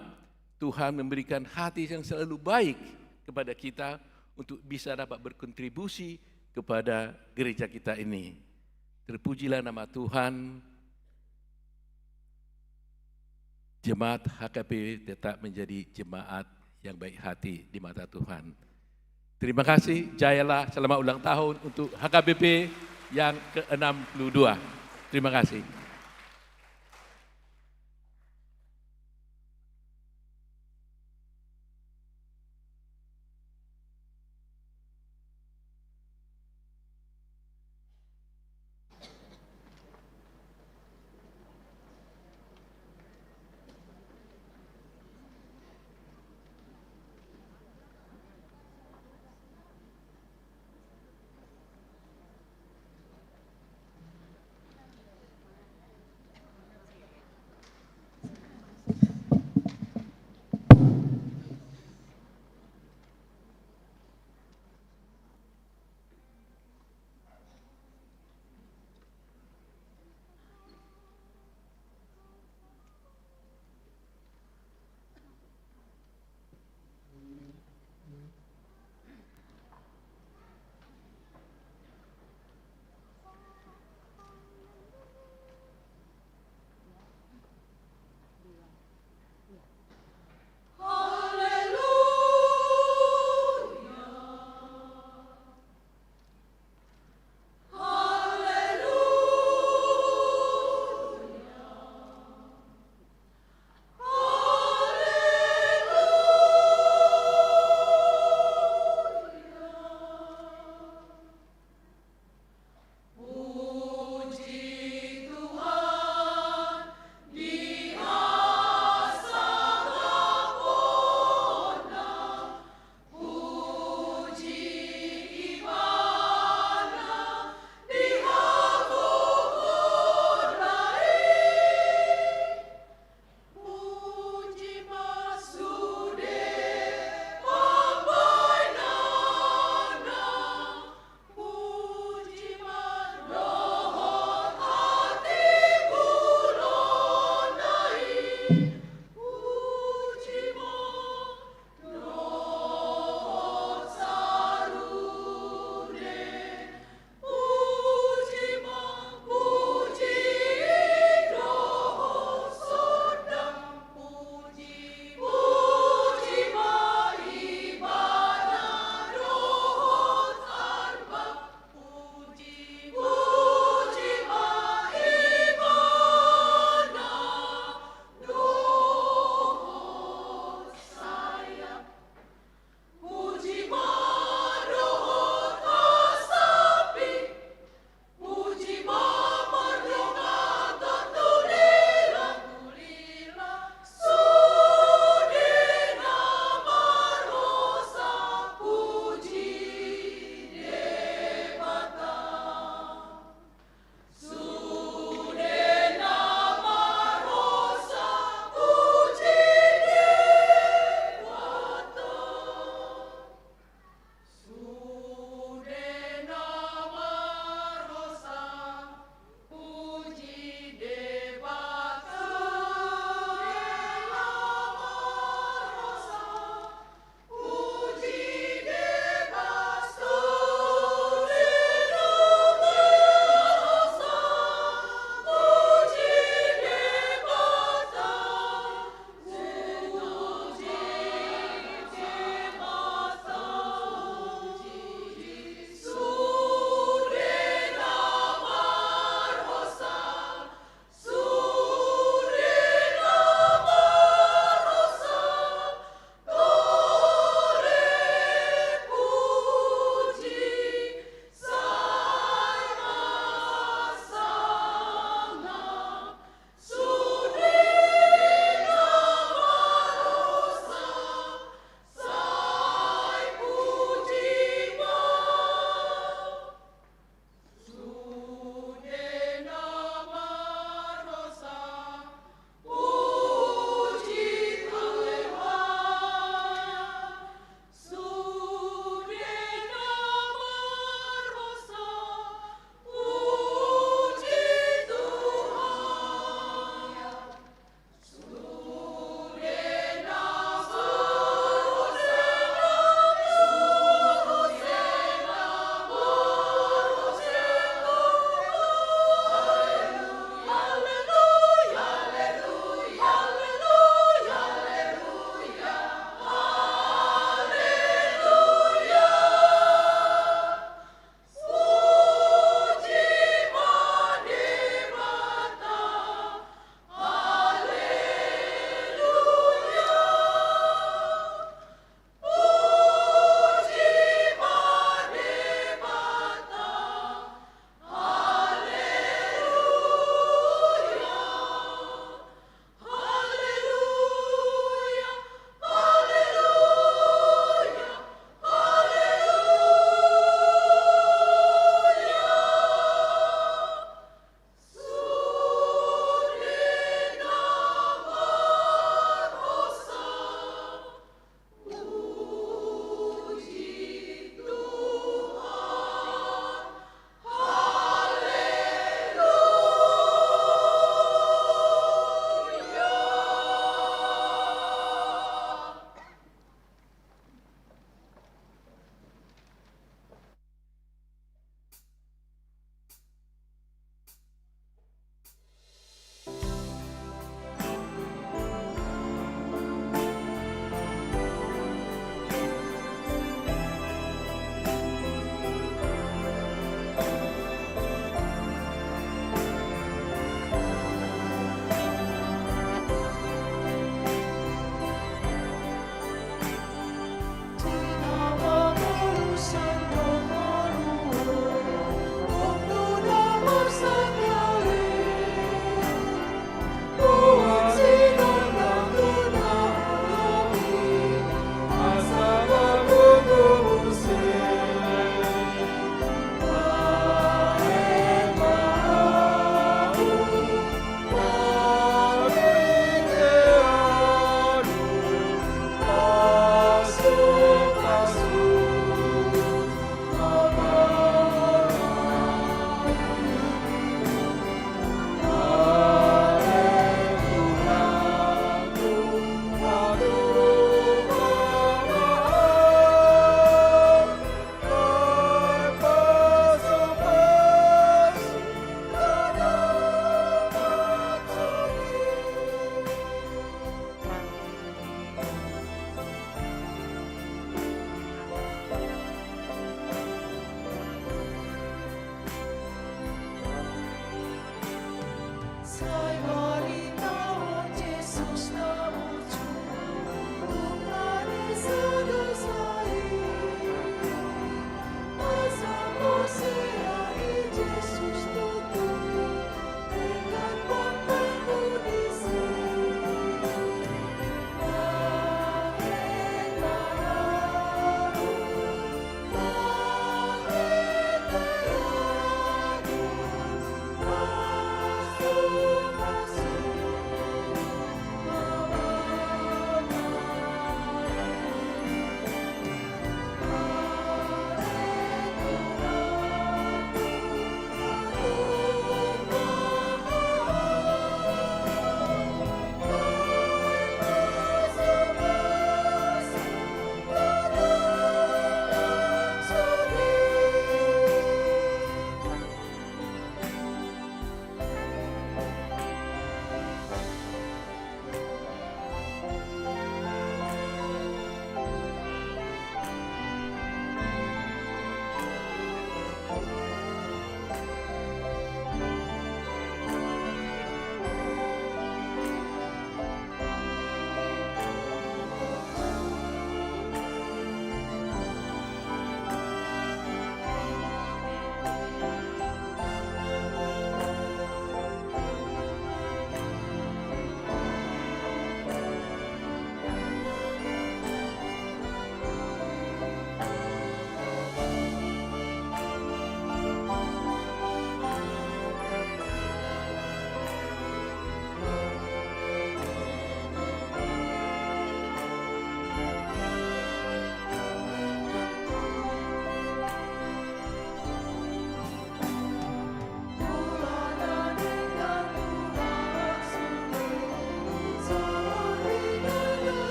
Tuhan memberikan hati yang selalu baik kepada kita untuk bisa dapat berkontribusi kepada gereja kita ini. Terpujilah nama Tuhan. Jemaat HKBP tetap menjadi jemaat yang baik hati di mata Tuhan. Terima kasih, jayalah, selamat ulang tahun untuk HKBP yang ke-62. Terima kasih.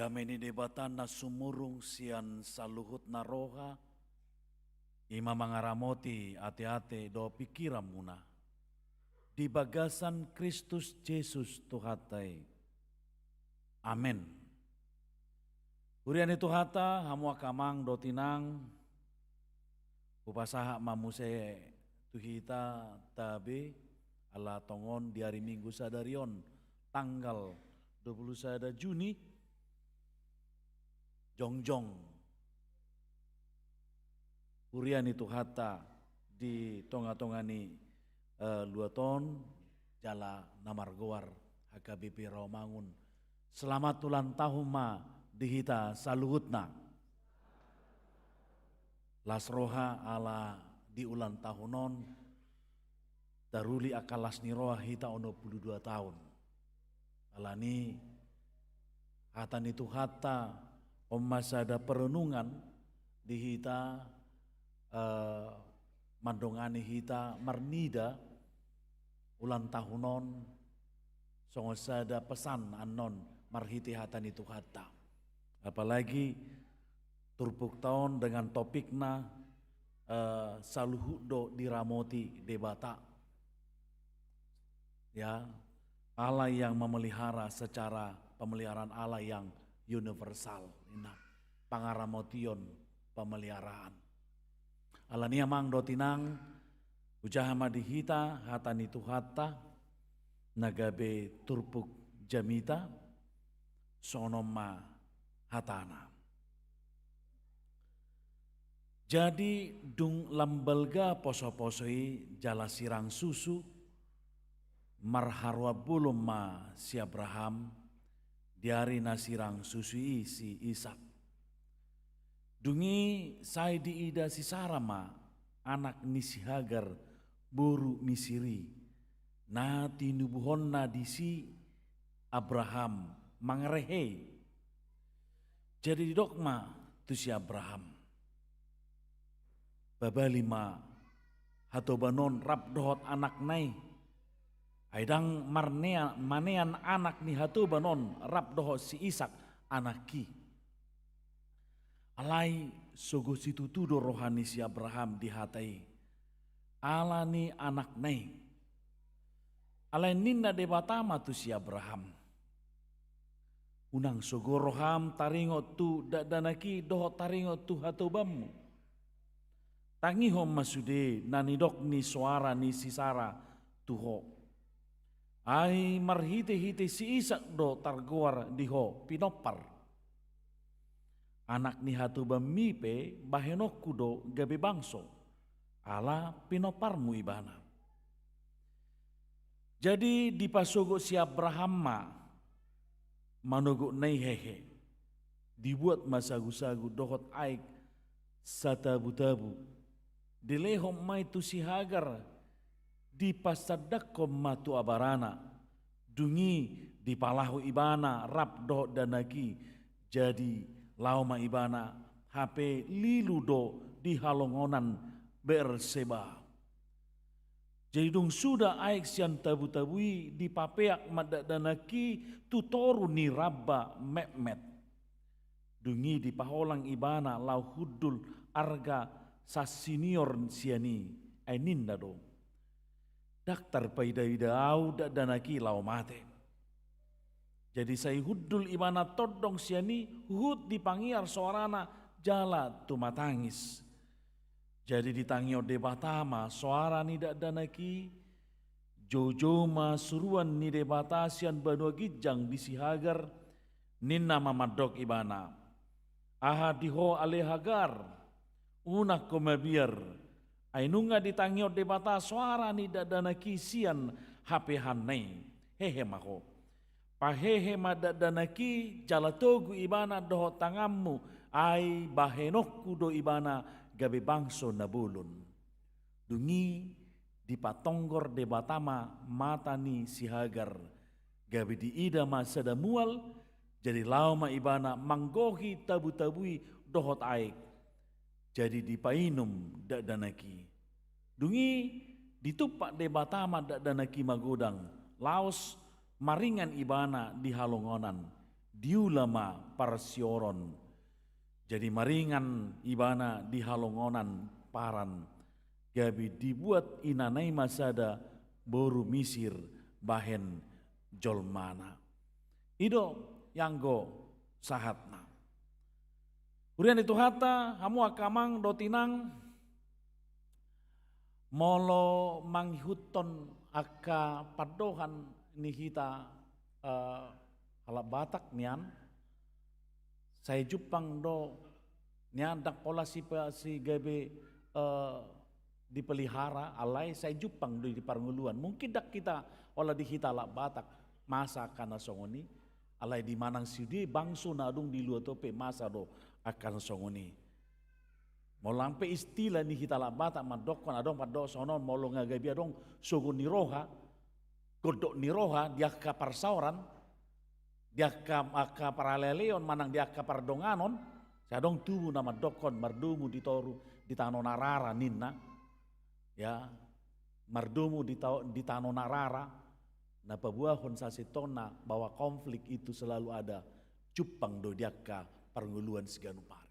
Dameni debatan na sumurung sian saluhut naroha, ima mangaramoti ate-ate do pikiran muna. Di bagasan Kristus Yesus Tuhatai. Amin. Urian itu hata hamu akamang do tinang, upasaha mamuse tuhita tabe ala tongon di hari Minggu sadarion tanggal 21 Juni jongjong urian itu hata di tonga-tongani luaton jala namargoar HKBP Rawamangun. Selamat ulang tahun ma dihita saluhutna. Lasroha ala di ulang tahunon daruli akalas niroha hita ono 22 tahun. Alani hatan itu hata masa ada perenungan di hita mandongani hita marnida ulang tahunon songosada pesan anon marhiti hatan itu hata. Apalagi turpuk tahun dengan topikna saluhudo diramoti debata. Ya, Allah yang memelihara secara pemeliharaan Allah yang universal. Ina pangaramotion pemeliharaan. Alania mang dotinang ujahama dihita hatani tu hatta nagabe turpuk jamita sonoma hatana. Jadi dung lambelga poso-posoi jala sirang susu marharwa bulum ma si Abraham diari nasirang susui si Ishak. Dungi saya diida si Sarama, anak ni si Hagar, boru ni Siri. Na tinubuhonna di si Abraham, mangarehe. Jadi di dokma tu si Abraham. Babalima hatobanon rap dohot anak nai. Aidang manean anak ni hatobanon rap dohot si Ishak anak ki. Alai sogo situ tudo rohani si Abraham dihatai. Ala ni anak nai. Alai ninda debatama tu si Abraham. Unang sogo roham taringot tu danaki doho taringot tu hatobamu. Tangihom masude nanidok ni suara ni si Sara tuho. Ai marhite-hite si Ishak do targoar diho pinopar. Anak ni hatubam mipe bahenok kudo gabe bangso. Ala pinoparmu ibana. Jadi di pasogo si Abraham manogo nai hehe. Dibuat masagu-sagu dohot aik satabu-tabu. Dilehom mai tu si Hagar. Di pasadakom matu abarana. Dungi di palahu ibana rap dohot danaki. Jadi lauma ibana HP liludo di halongonan Berseba. Jadi dong sudah aik sian tabu-tabui di papeak madadanaki tutoru ni rabba mekmet. Dungi di paholang ibana lau hudul arga sasinior siani aininda dong. Daktar paida-ida au dadanaki lau mate. Jadi saya hudul ibana todong siani hud dipangiar soarana jala tumatangis. Jadi ditangio debatama suara ni danaki jojo suruan ni debatasian banua gijang di si Hagar ninna mamadok ibana. Aha diho ale Hagar unak komabiar ainunga ditangio debata suara ni danaki sian HP hanai hehe maho. Pahehe madadanaki jalatogu ibana doho tangammu ai bahenokku do ibana gabe bangso nabulun. Dungi di patonggor debatama matani si Hagar gabe di ida masada mual jadi lauma ibana manggohi tabu-tabui dohot aik jadi di painum dadanaki. Dungi ditupak debatama dadanaki magodang laos maringan ibana di halongonan, diulama parsioron. Jadi maringan ibana di halongonan paran. Gabi dibuat inanai masada boru misir bahen jolmana. Ido yanggo sahatna. Urian itu hata hamu akamang dotinang molo manghuton aka padohan nihita ala Batak nian saya jupang do nian dak pola si gabe dipelihara alai saya jupang do di parnguluan mungkin dak kita olah dihita ala Batak masa kana songoni alai di manang sidi bangso nadung di luar tope masa do akan songoni mau lampe istilah nihita ala Batak madokon adong padok sonon molo ngagabi adong sogun niroha godok niroha dia ka parsauran dia ka paraleleon manang dia ka pardonganon sadong tubuh nama dokon mardumu ditoru di tanonarara ninna ya mardumu di tanonarara na pabuahon sa sitona bahwa konflik itu selalu ada cupang do dia ka parnguluan siganupari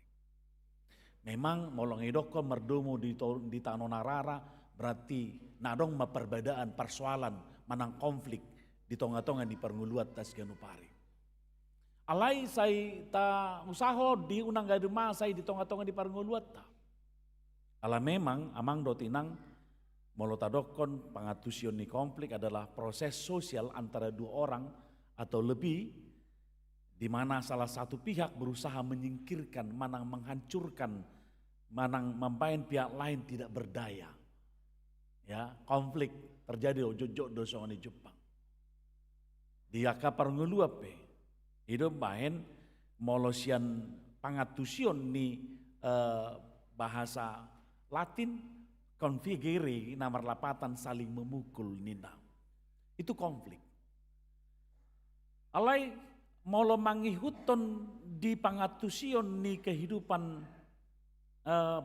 memang molong edokon mardumu di tanonarara berarti nadong maperbedaan persoalan manang konflik di tonga-tonga di parnguluat tas ganupari. Alai say ta usaho di unang gaduma say di tonga-tonga di parnguluat ta. Ala memang amang dotinang molotadokon pangatusion ni konflik adalah proses sosial antara dua orang atau lebih di mana salah satu pihak berusaha menyingkirkan, manang menghancurkan, manang membain pihak lain tidak berdaya. Ya, konflik terjadi ojo-ojo dosongan di Jepang. Dia kapar ngeluap hidup bahen molosian pangatusion ni bahasa Latin configere nomor lapatan saling memukul nina. Itu konflik. Alai molo mangihuton di pangatusion ni kehidupan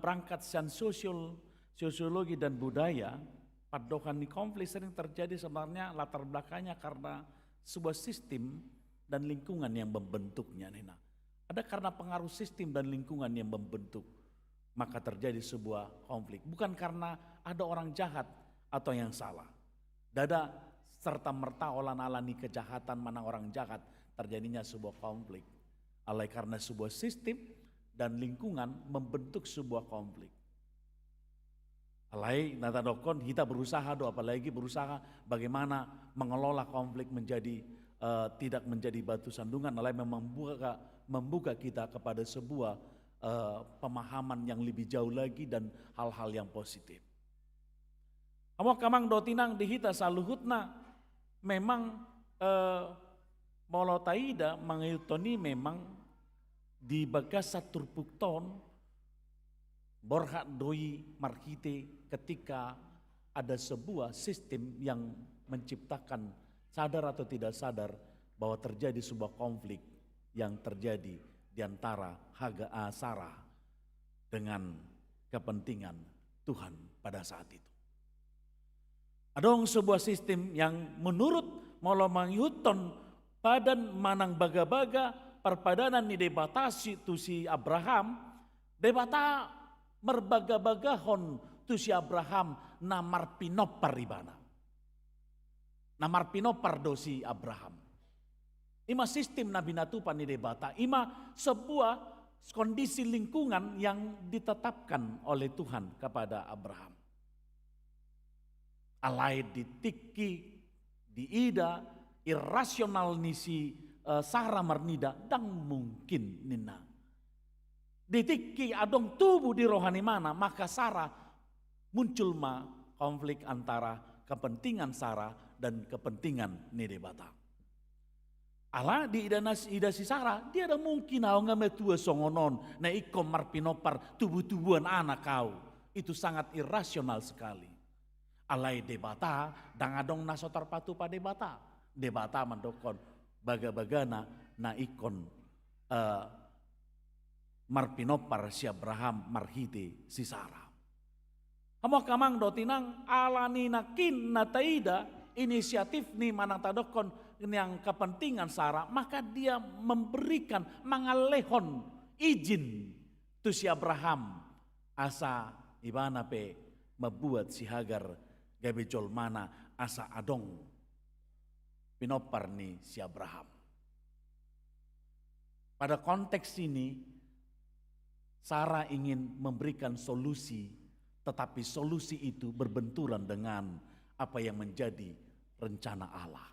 berangkat sian sosiologi dan budaya, padokan ni konflik sering terjadi sebenarnya latar belakangnya karena sebuah sistem dan lingkungan yang membentuknya nina. Ada karena pengaruh sistem dan lingkungan yang membentuk, maka terjadi sebuah konflik. Bukan karena ada orang jahat atau yang salah. Dada serta merta olan-alani kejahatan mana orang jahat, terjadinya sebuah konflik. Alai karena sebuah sistem dan lingkungan membentuk sebuah konflik. Alai nata dokon kita berusaha apalagi berusaha bagaimana mengelola konflik menjadi tidak menjadi batu sandungan, alai membuka kita kepada sebuah pemahaman yang lebih jauh lagi dan hal-hal yang positif. Amo kamang dotinang dihita saluhutna memang molotaida mangayutoni memang di bagas turpukton borhat doi markite ketika ada sebuah sistem yang menciptakan sadar atau tidak sadar bahwa terjadi sebuah konflik yang terjadi di antara Sarah dengan kepentingan Tuhan pada saat itu. Adong sebuah sistem yang menurut molo mangyuton padan manang baga-baga perpadanan ni debatasi tu si Abraham, debata merbaga-bagahon tu si Abraham namar pinopar ribana. Namar pinopar do si Abraham. Ima sistem nabi natupan ni debata, ima sebuah kondisi lingkungan yang ditetapkan oleh Tuhan kepada Abraham. Alai ditiki, diida, irasional nisi Sarah marnida, dang mungkin nina. Ditiki adong tubuh di rohani mana, maka Sarah muncul konflik antara kepentingan Sarah dan kepentingan ni debata. Allah di ida si Sarah, dia ada mungkin au ngametua songonon, na ikom marpinopar tubuh-tubuhan anak kau. Itu sangat irasional sekali. Alai debata, dang adong nasotar patu pa debata. Debata mandokon baga-bagana na ikon marpinopar si Abraham marhite si Sarah. Kamu kamang dotinang alani nakin na taida inisiatif ni manang tadokon yang kepentingan Sarah, maka dia memberikan mangalehon izin tu si Abraham asa ibana pe membuat si Hagar gabe jolmana asa adong pinopar ni si Abraham. Pada konteks ini Sarah ingin memberikan solusi, tetapi solusi itu berbenturan dengan apa yang menjadi rencana Allah.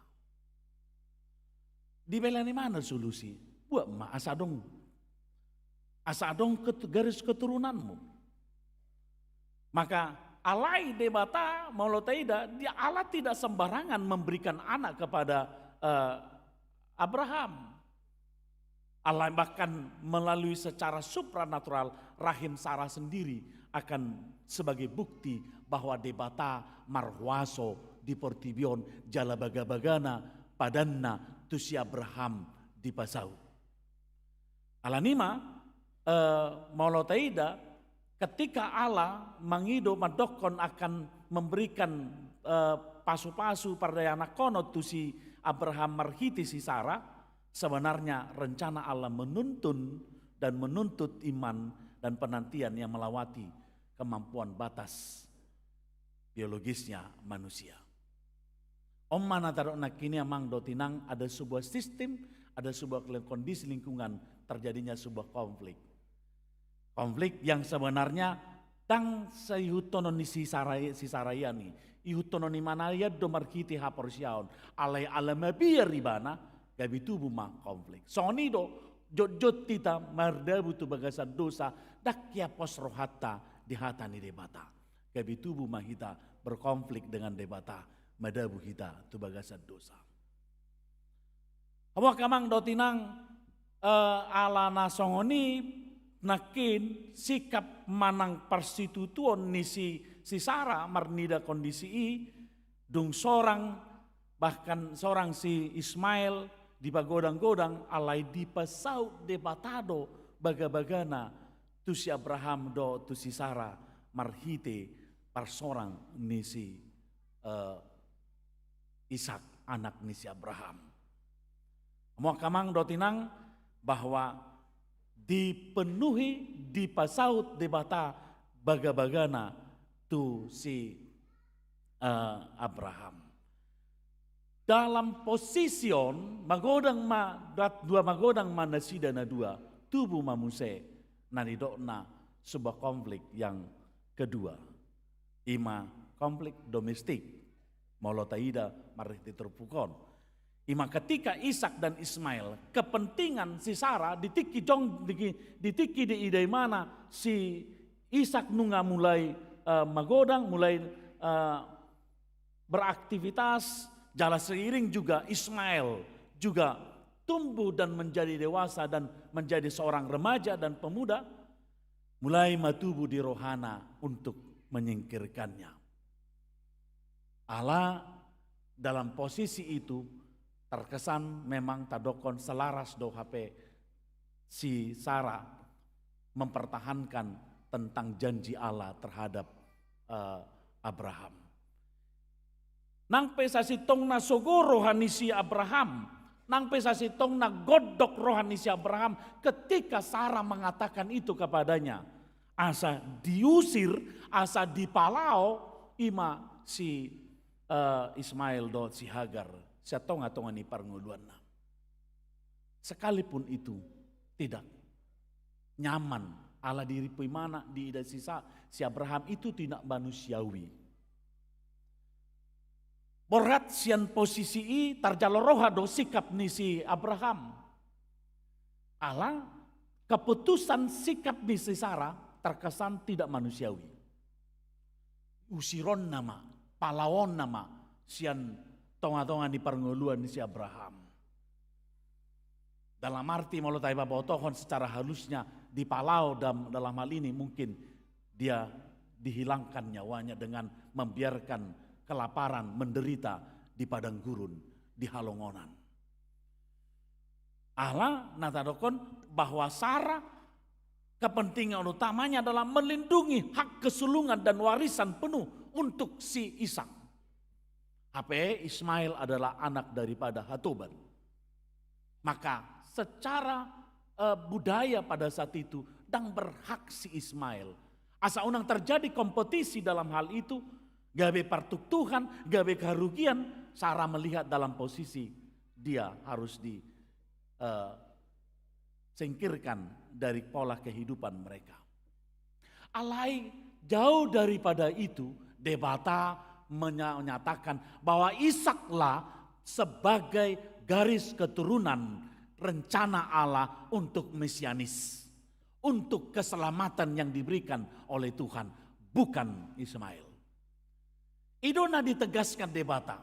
Di belani mana solusi? Buat asa dong garis keturunanmu. Maka alai debata maulotaida, dia Allah tidak sembarangan memberikan anak kepada Abraham. Allah bahkan melalui secara supranatural rahim Sarah sendiri akan sebagai bukti bahwa debata marwaso di portibion jala baga-bagana padanna tu si Abraham di pasau. Alanima maulotaida ketika Allah mangido madokon akan memberikan pasu-pasu pada anak kono tu si Abraham marhiti si Sarah, sebenarnya rencana Allah menuntun dan menuntut iman dan penantian yang melewati kemampuan batas biologisnya manusia. Om mana taruh nak kini amang dotinang ada sebuah sistem, ada sebuah kondisi lingkungan terjadinya sebuah konflik. Konflik yang sebenarnya tang sayutononi si sarayani, ihutononi mana ya domar kiti haporsiaon, alai alama biar ribana, gabi tubuh mah konflik. Soni do jot tita marda butuh bagasan dosa, dakya pos rohata di hatani debata. Gabi tubuh mah kita berkonflik dengan debata. Madabu kita tu bagasan dosa. Kamu kamang dotinang ala nasongoni nakin sikap manang perstitutuan ni si Sara marnida kondisi dung bahkan seorang si Ismail di pagodang-godang alai di pasau debatado baga-bagana tu si Abraham do tu si Sara marhite parsorang ni si Ishak anak ni si Abraham. Mau kamang do tinang bahwa dipenuhi di pasaut debata baga-bagana tu si Abraham. Dalam posision dua magodang manasida na dua tubuh mamuse nanidokna sebuah konflik yang kedua. Ima konflik domestik molotaida mariti terpukon. Ima ketika Ishak dan Ismail kepentingan si Sara ditiki di idai mana si Ishak nunga mulai magodang mulai beraktivitas jalan seiring juga Ismail juga tumbuh dan menjadi dewasa dan menjadi seorang remaja dan pemuda mulai matubu di rohana untuk menyingkirkannya. Allah dalam posisi itu terkesan memang tadokon selaras do HP si Sara mempertahankan tentang janji Allah terhadap Abraham. Nang pesasi tong na sogo rohani si Abraham, nang pesasi tong na godok rohani si Abraham ketika Sara mengatakan itu kepadanya. Asa diusir, asa dipalau ima si Ismail do si Hagar. Siya tonga-tonga ni parnguluan na. Sekalipun itu tidak nyaman ala diri puimana di ida si Abraham itu tidak manusiawi. Berat sian posisi tarjaloroha do sikap ni si Abraham. Ala keputusan sikap ni si Sara terkesan tidak manusiawi. Usiron nama, palawon nama sian tonga-tonga di pernguluan si Abraham. Dalam arti mau tahu babotohon secara halusnya di palau dalam hal ini mungkin dia dihilangkan nyawanya dengan membiarkan kelaparan menderita di padang gurun di halongonan. Allah natadokon bahwa Sara kepentingan utamanya adalah melindungi hak kesulungan dan warisan penuh untuk si Ishak. HP Ismail adalah anak daripada Hatoban. Maka secara budaya pada saat itu dan berhak si Ismail. Asa unang terjadi kompetisi dalam hal itu, gawe partuk Tuhan, gawe kerugian, Sara melihat dalam posisi dia harus disingkirkan dari pola kehidupan mereka. Alai jauh daripada itu, debata menyatakan bahwa Ishaklah sebagai garis keturunan rencana Allah untuk mesianis, untuk keselamatan yang diberikan oleh Tuhan, bukan Ismail. Idona ditegaskan debata.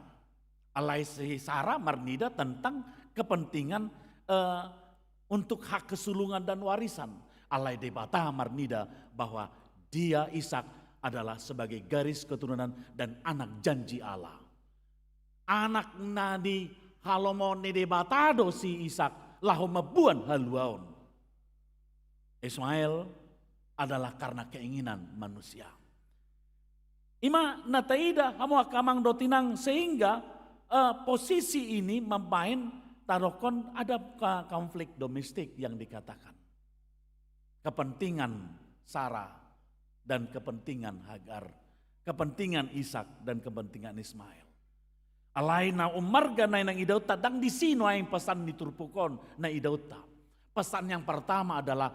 Alai si Sara marnida tentang kepentingan untuk hak kesulungan dan warisan. Alai debata marnida bahwa dia Ishak adalah sebagai garis keturunan dan anak janji Allah. Anak nadi halomon ni debatado si Ishak lahu mebuan haluaon. Ismail adalah karena keinginan manusia. Ima nataida hamu akamang dotinang sehingga posisi ini memain tarokon ada konflik domestik yang dikatakan. Kepentingan Sara dan kepentingan Hagar, kepentingan Ishak dan kepentingan Ismail. Alaina umarga na nang idauta dang di sino ang pesan diturpukon na idauta. Pesan yang pertama adalah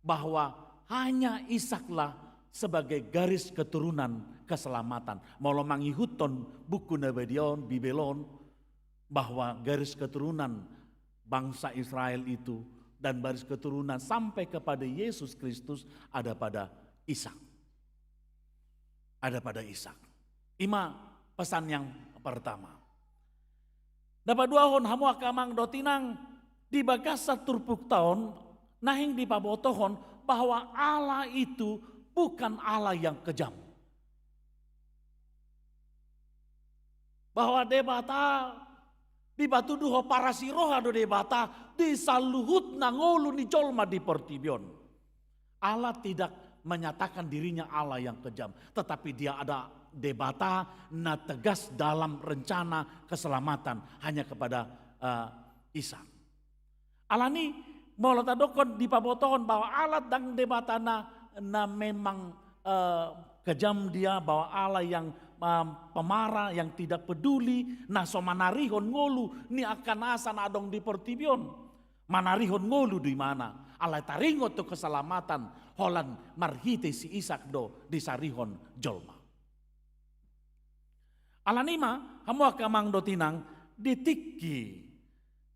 bahwa hanya Ishaklah sebagai garis keturunan keselamatan. Molo mangihuton buku Nabedion, Bibelon bahwa garis keturunan bangsa Israel itu dan garis keturunan sampai kepada Yesus Kristus ada pada Ishak. Ada pada Ishak. Ima pesan yang pertama. Dapat dua hon hamu akamang dotinang di bagasa turpuk tahun nahing di pabotohon bahwa Allah itu bukan Allah yang kejam. Bahwa debata di batu duho parasiroha do debata di saluhut nangolu ni jolma di pertibion. Allah tidak menyatakan dirinya Allah yang kejam, tetapi dia ada debata na tegas dalam rencana keselamatan hanya kepada Isa. Allah ni mau tadokon di pabotohon bahwa Allah dan debata na memang kejam dia, bahwa Allah yang pemarah, yang tidak peduli, nah so manarihon ngolu ni akan asan adong di pertibion. Manarihon ngolu di mana? Allah taringot tu keselamatan holan marhite si Isak do di sarihon jolma. Allah nima hamu akamang do tinang ditiki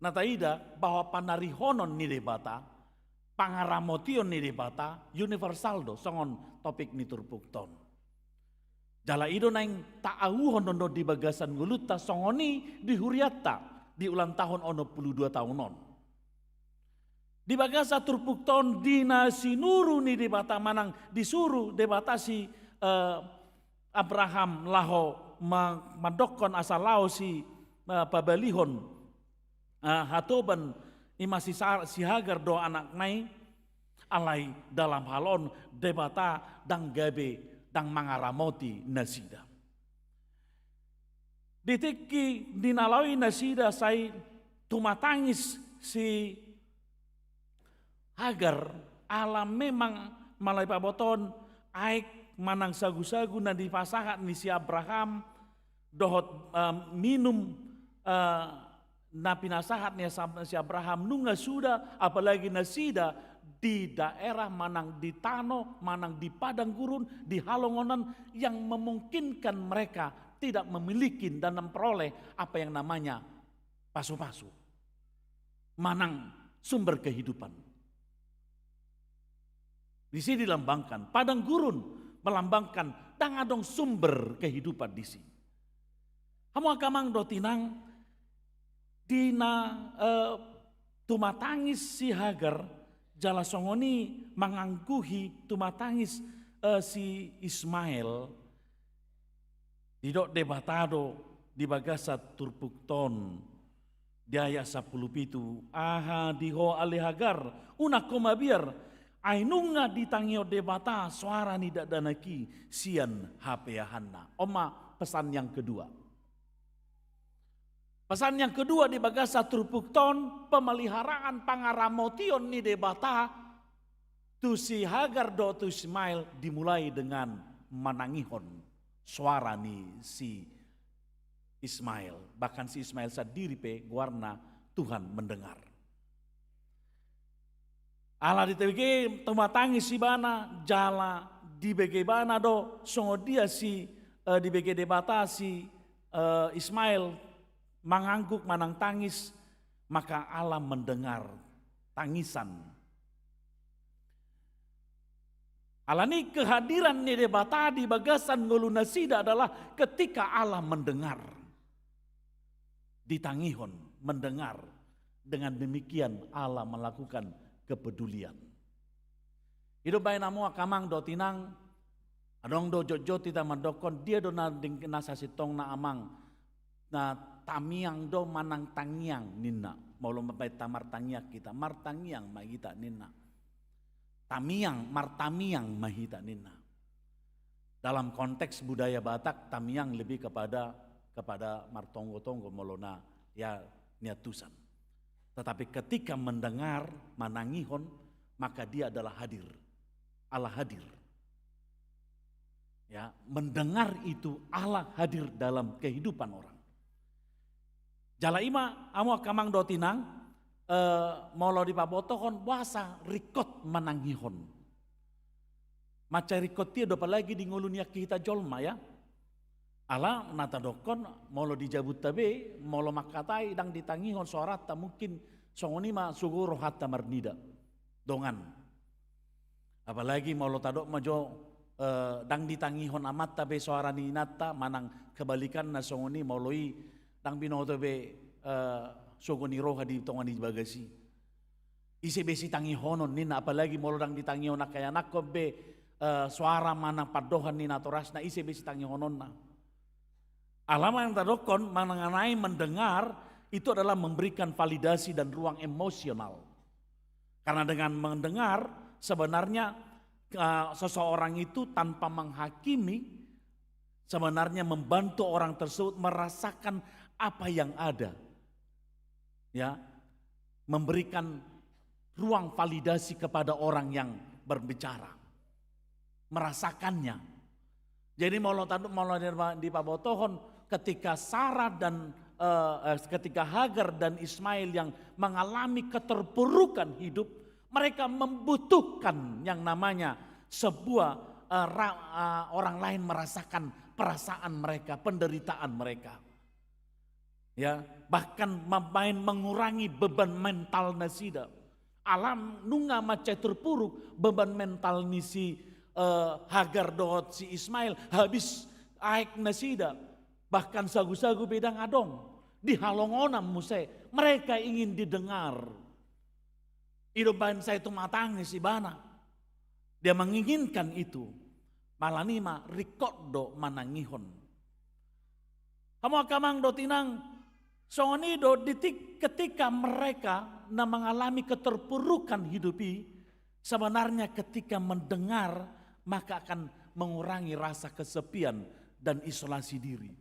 nataida bahwa panarihonon ni debata, pangaramotion ni debata universal do songon topik ni turpukton. Jala ido naing ta'awuhon nondo di bagasan nguluta songoni di huriatta di ulang tahun ono 22 tahunon. Di bagasa turpukton dina sinuru ni debata manang disuruh debatasi Abraham laho madokon asal lao si pabalihon hatoban ima si Hagar do anak nai alai dalam halon debata dang gabe dang mangaramoti nasida. Ditiki dinalawi nasida say tumatangis si Hagar alam memang malay paboton aik manang sagu-sagu na dipasahat ni si Abraham dohot minum na pinasahat ni si Abraham nunga sudah apalagi nasida di daerah manang di Tano, manang di padang gurun, di halongonan yang memungkinkan mereka tidak memiliki dan memperoleh apa yang namanya pasu-pasu. Manang sumber kehidupan. Di sini dilambangkan, padang gurun melambangkan dangadong sumber kehidupan di sini. Hamu akamang do tinang dina tumatangis si Hagar jala songoni mangangguhi tumatangis si Ismail didok debatado di bagasa turpukton diaya 10 pitu aha diho ale Hagar una koma biar ainunga ditangio debata suara ni danaki sian hapeahanna. Oma pesan yang kedua. Pesan yang kedua di bagasa turpukton pemeliharaan pangaramotion ni debata tu si Hagar do tu Ismail dimulai dengan manangihon suara ni si Ismail. Bahkan si Ismail sendiri pe warna Tuhan mendengar. Allah ditewege tumatangis si bana jala di bege bana do songo dia si di bege debata si Ismail mengangguk manang tangis, maka Allah mendengar tangisan. Allah ni kehadiran ni debata di bagasan ngolunasida adalah ketika Allah mendengar. Ditangihon, mendengar. Dengan demikian Allah melakukan kepedulian. Hidup bayi namu akamang do tinang, adong do jojo tita madokon dia do na nasasitong na amang na tamiang do manang tangiang nina mau lompat tamar tangiak kita martangiang mahita nina tamiang martamiang mahita nina. Dalam konteks budaya Batak tamiang lebih kepada martonggo-tonggo molona ya niatusan. Tetapi ketika mendengar manangihon maka dia adalah hadir. Allah hadir. Ya, mendengar itu Allah hadir dalam kehidupan orang. Jala ima amu kamang do tinang molo di pabotohon wasa rikot manangihon. Maca rikot dia do lagi di ngulunia kita jolma ya. Ala nata dokon molo dijabut tabe molo makatai dang ditangihon suara ta mungkin songoni ma suguro hatta marnida dongan. Apalagi molo tadok majo dang ditangihon amat tabe suara ni nata manang kebalikan na songoni moloi dang binoto be sogoni roha di tongani bagasi. Isi besi tangi honon nina apalagi molodang ditangi onak kaya anak be suara mana padohan nina torasna isi besi tangi honon na. Alama yang tadokon mengenai mendengar itu adalah memberikan validasi dan ruang emosional. Karena dengan mendengar sebenarnya seseorang itu tanpa menghakimi sebenarnya membantu orang tersebut merasakan apa yang ada. Ya, memberikan ruang validasi kepada orang yang berbicara. Merasakannya. Jadi mau di Pabotohon ketika Sarah dan ketika Hagar dan Ismail yang mengalami keterpurukan hidup, mereka membutuhkan yang namanya sebuah orang lain merasakan perasaan mereka, penderitaan mereka. Ya, bahkan mengurangi beban mental nasida. Alam nunga maca terpuruk beban mental nisi Hagar dohot si Ismail habis aik nasida. Bahkan sagu-sagu bedang adong di halongonam muse mereka ingin didengar. Idoban saya itu matangi si bana. Dia menginginkan itu. Malanima rikodo manangihon. Kamu akamang do tinang songonido ketika mereka mengalami keterpurukan hidupi, sebenarnya ketika mendengar maka akan mengurangi rasa kesepian dan isolasi diri.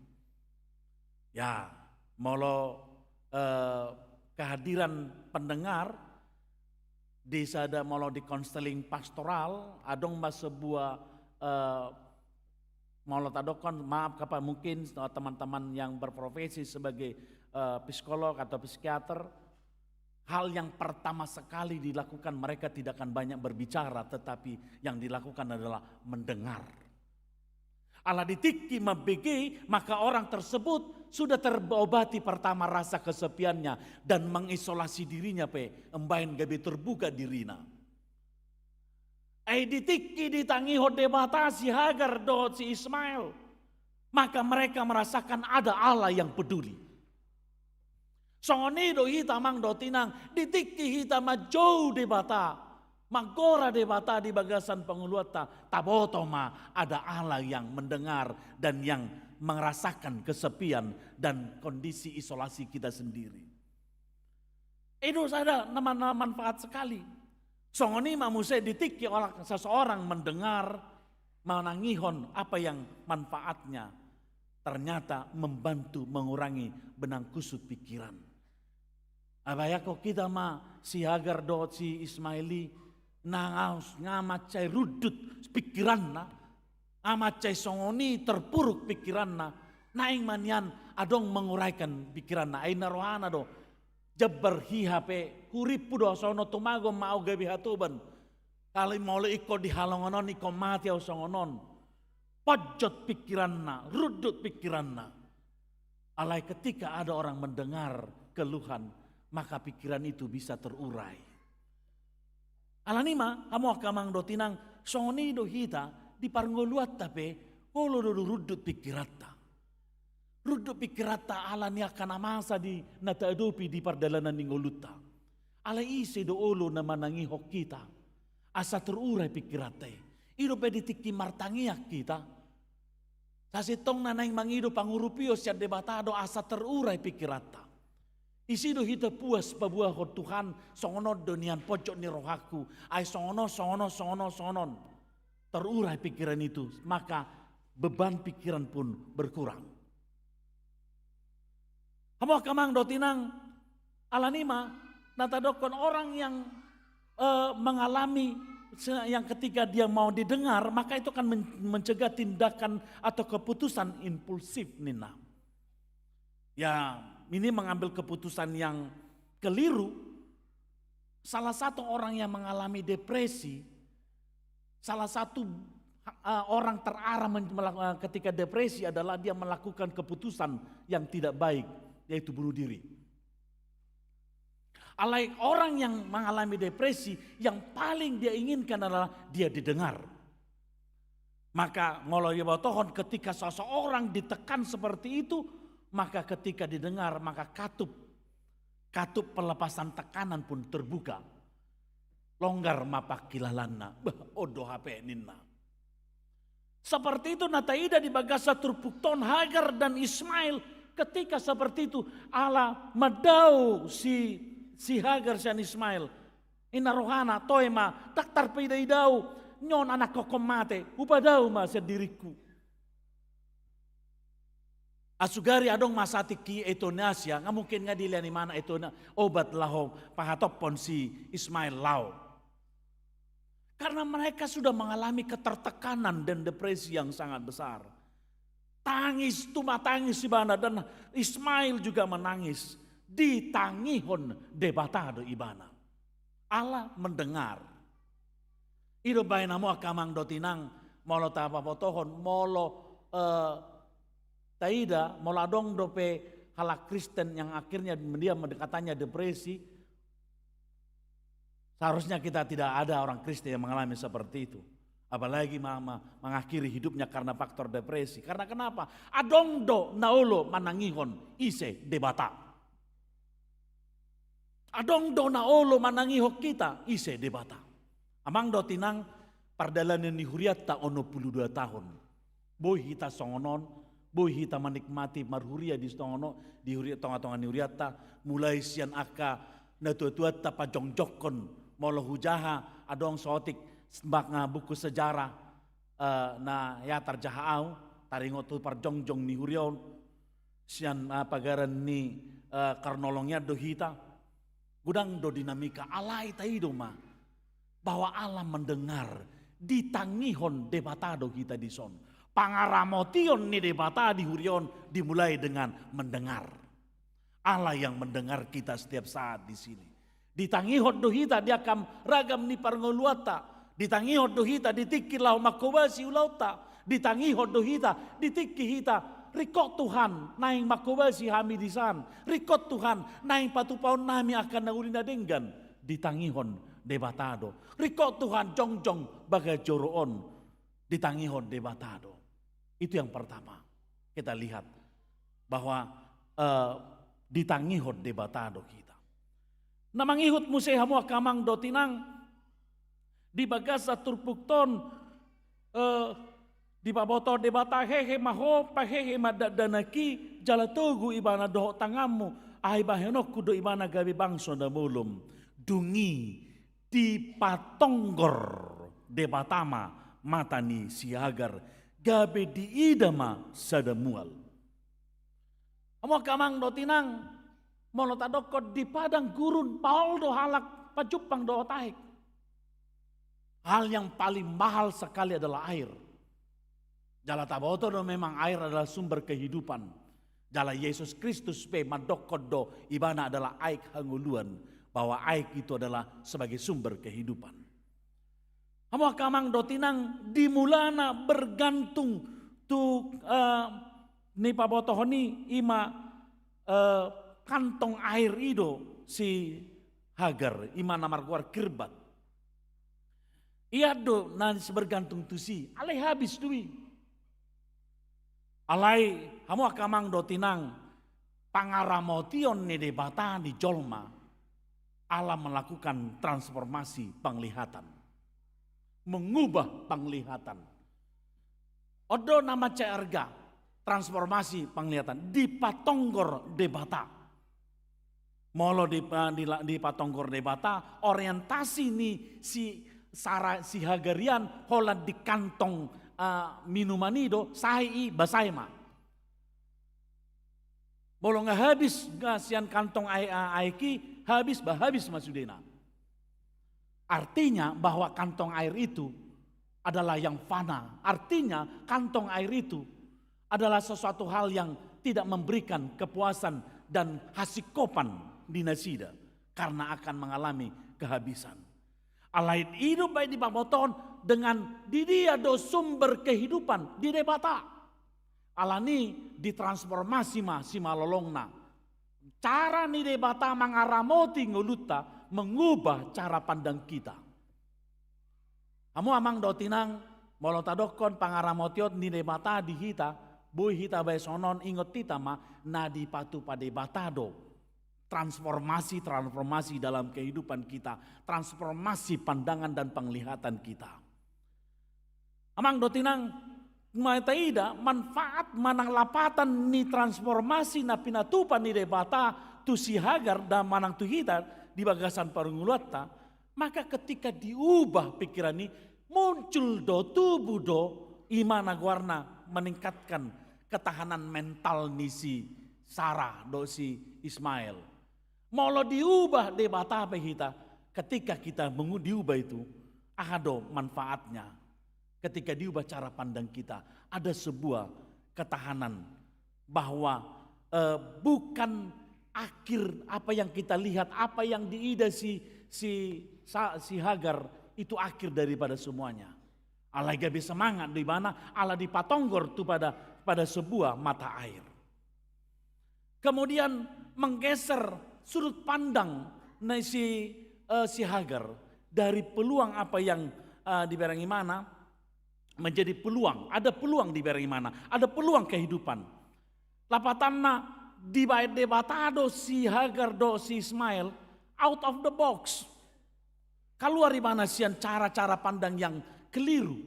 Ya, molo kehadiran pendengar di sada molo di konseling pastoral adong mas sebuah molo tadokon maaf kapa mungkin teman-teman yang berprofesi sebagai psikolog atau psikiater. Hal yang pertama sekali dilakukan mereka tidak akan banyak berbicara, tetapi yang dilakukan adalah mendengar. Ala ditiki mabege, maka orang tersebut sudah terobati pertama rasa kesepiannya dan mengisolasi dirinya embain gabe terbuka dirina. Ditiki ditangi hode batasi Hagar dohot si Ismail, maka mereka merasakan ada Allah yang peduli. Songoni do hita mang do tinang ditiki hita majau de bata magora de bata di bagasan penguluata taboto ma ada Allah yang mendengar dan yang merasakan kesepian dan kondisi isolasi kita sendiri. Itu ada nama manfaat sekali. Songoni mamuse ditiki oleh seseorang mendengar menangihon apa yang manfaatnya ternyata membantu mengurangi benang kusut pikiran. Abaya kok kita si Hagar dohot si Ismaili ngamacai rudut pikiranna, ngamacai songoni terpuruk pikiranna, naing manian adong menguraikan pikiranna, aina rohana do jabar hihape kuripu do sono tumago mau gabi hatuban, kali mau iko di halongonon iko mati au songonon, pojot pikiranna, rudut pikiranna. Alai ketika ada orang mendengar keluhan, maka pikiran itu bisa terurai. Alanima kamu akamang do tinang songoni do hita di parngoluat tape kolo do rudut pikirata. Rudut pikirata alani akan amasa di nata adopi di pardalanan ningoluta. Ala isi do olo na manangi hok kita. Asa terurai pikirate. Ido peditiki martangiak kita. Sasitong nanang mangido pangurupio siya debatado asa terurai pikirata. Isido hita puas pabuah ko Tuhan songono donian pojok ni rohaku ay songono terurai pikiran itu maka beban pikiran pun berkurang. Kamu kamang dotinang alanima natadokon orang yang mengalami yang ketika dia mau didengar maka itu akan mencegah tindakan atau keputusan impulsif nina. Ya, ini mengambil keputusan yang keliru. Salah satu orang yang mengalami depresi, salah satu orang terarah ketika depresi adalah dia melakukan keputusan yang tidak baik, yaitu bunuh diri. Alai orang yang mengalami depresi, yang paling dia inginkan adalah dia didengar. Maka ngoloy batohon ketika seseorang ditekan seperti itu, maka ketika didengar maka katup pelepasan tekanan pun terbuka. longgar mapakilalanna, odo hape ninna. Seperti itu nataida di bagasa turpukton Hagar dan Ismail. Ketika seperti itu Allah madau si Hagar dan Ismail. Ina rohana toema taktar peidau nyon anak kokom mate upadau masa diriku. Asugari adong masati ki etonasia nggak mungkin nggak dilihat mana etona obat lahom pahatopon si Ismail lau. Karena mereka sudah mengalami ketertekanan dan depresi yang sangat besar. Tangis, tuma tangis ibana dan Ismail juga menangis. Ditangihon debatado ibana. Allah mendengar. Ido bayna mo akamang dotinang molo tapa potohon molo taida molo adong dope halak Kristen yang akhirnya dia mendekatannya depresi. Seharusnya kita tidak ada orang Kristen yang mengalami seperti itu. Apalagi mengakhiri hidupnya karena faktor depresi. Karena kenapa? Adongdo naulo manangihon ise debata. Adongdo naulo manangiho kita ise debata. Amang do tinang pardalanan ni huriata ono 22 tahun. Boy hita songonon, boy hita menikmati marhuria di songono, di huriata tonga-tonga ni huriata, mulai sian aka na tua-tua tapa jongjokon. Molo hujaha adong sotik sembak nga buku sejarah na ya tarjahaau taringo tu parjongjong ni hurion sian pagaran ni karnolongnya dohita gudang do dinamika alai taido ma bahwa Allah mendengar ditangihon debatado kita di son pangaramotion ni debata di hurion dimulai dengan mendengar. Allah yang mendengar kita setiap saat di sini. Ditangihot dohita dia kam ragam ni parngoluata. Ditangihot dohita ditikir lau makobasi ulauta. Ditangihot dohita ditikir hita. Rikot Tuhan naing makobasi hamidisan. Rikot Tuhan naing patupaon nami akan naulina denggan. Ditangihon debatado. Rikot Tuhan jongjong bagai joroon. Ditangihon debatado. Itu yang pertama. Kita lihat bahwa ditangihon debatado kita. Namangihut musehamu akamang dotinang di bagasa turpukton di baboto debata hehe maho pahehe madadanaki jalatogu ibana doho tangamu ai bahenok kudo ibana gabi bangso da mulum dungi di patonggor debatama matani si Hagar gabe di idama sadamual. Amo akamang dotinang molotadokot di padang gurun pauldo halak pajupang do taik. Hal yang paling mahal sekali adalah air. Jala taboto do memang air adalah sumber kehidupan. Jala Yesus Kristus pe madokot do ibana adalah air hanguluan. Bahwa air itu adalah sebagai sumber kehidupan. Amo kamang dotinang dimulana bergantung tu ni pabotohoni ima kantong air itu si Hagar ima namar keluar kirbat. Ia do nanti bergantung tu si alai habis dui. Alai hamu akamang do tinang pangaramotion ni debata di jolma. Allah melakukan transformasi penglihatan. Mengubah penglihatan. Odo nama CRG transformasi penglihatan di patonggor debata. Molo di patonggor debata orientasi nih si Hagarian hola di kantong minuman itu sai basaima. Molo nggak habis ngasian kantong aiki habis masudena. Artinya bahwa kantong air itu adalah yang fana. Artinya kantong air itu adalah sesuatu hal yang tidak memberikan kepuasan dan hasikopan di nasida karena akan mengalami kehabisan. Alain hidup baik di pamoton dengan di dia do sumber kehidupan di debata. Alani ditransformasi si malolongna. Cara ni debata mangaramoti nguluta mengubah cara pandang kita. Kamu amang dotinang molotadokon pangaramotiot ni debata di hita. Boy hita bae sonon ingot tita ma na di patu pade batado transformasi dalam kehidupan kita, transformasi pandangan dan penglihatan kita. Amang dotinang maitaida manfaat manang lapatan ni transformasi na pinatupan ni debata tu si Hagar dan manang tu hita di bagasan parunguluatta, maka ketika diubah pikiran ini muncul do tubuh do imana warna meningkatkan ketahanan mental ni si Sarah do si Ismail. Molo diubah debata kita, ketika kita diubah itu ada manfaatnya. Ketika diubah cara pandang kita, ada sebuah ketahanan bahwa bukan akhir apa yang kita lihat, apa yang diida si Hagar itu akhir daripada semuanya. Allah gabe semangat di mana Allah dipatonggor tu pada sebuah mata air. Kemudian menggeser sudut pandang si Hagar dari peluang apa yang diberangi mana menjadi peluang. Ada peluang diberangi mana? Ada peluang kehidupan. Lapatanna di bait debatado si Hagar do si Ismail out of the box. Keluar di mana sian cara-cara pandang yang keliru.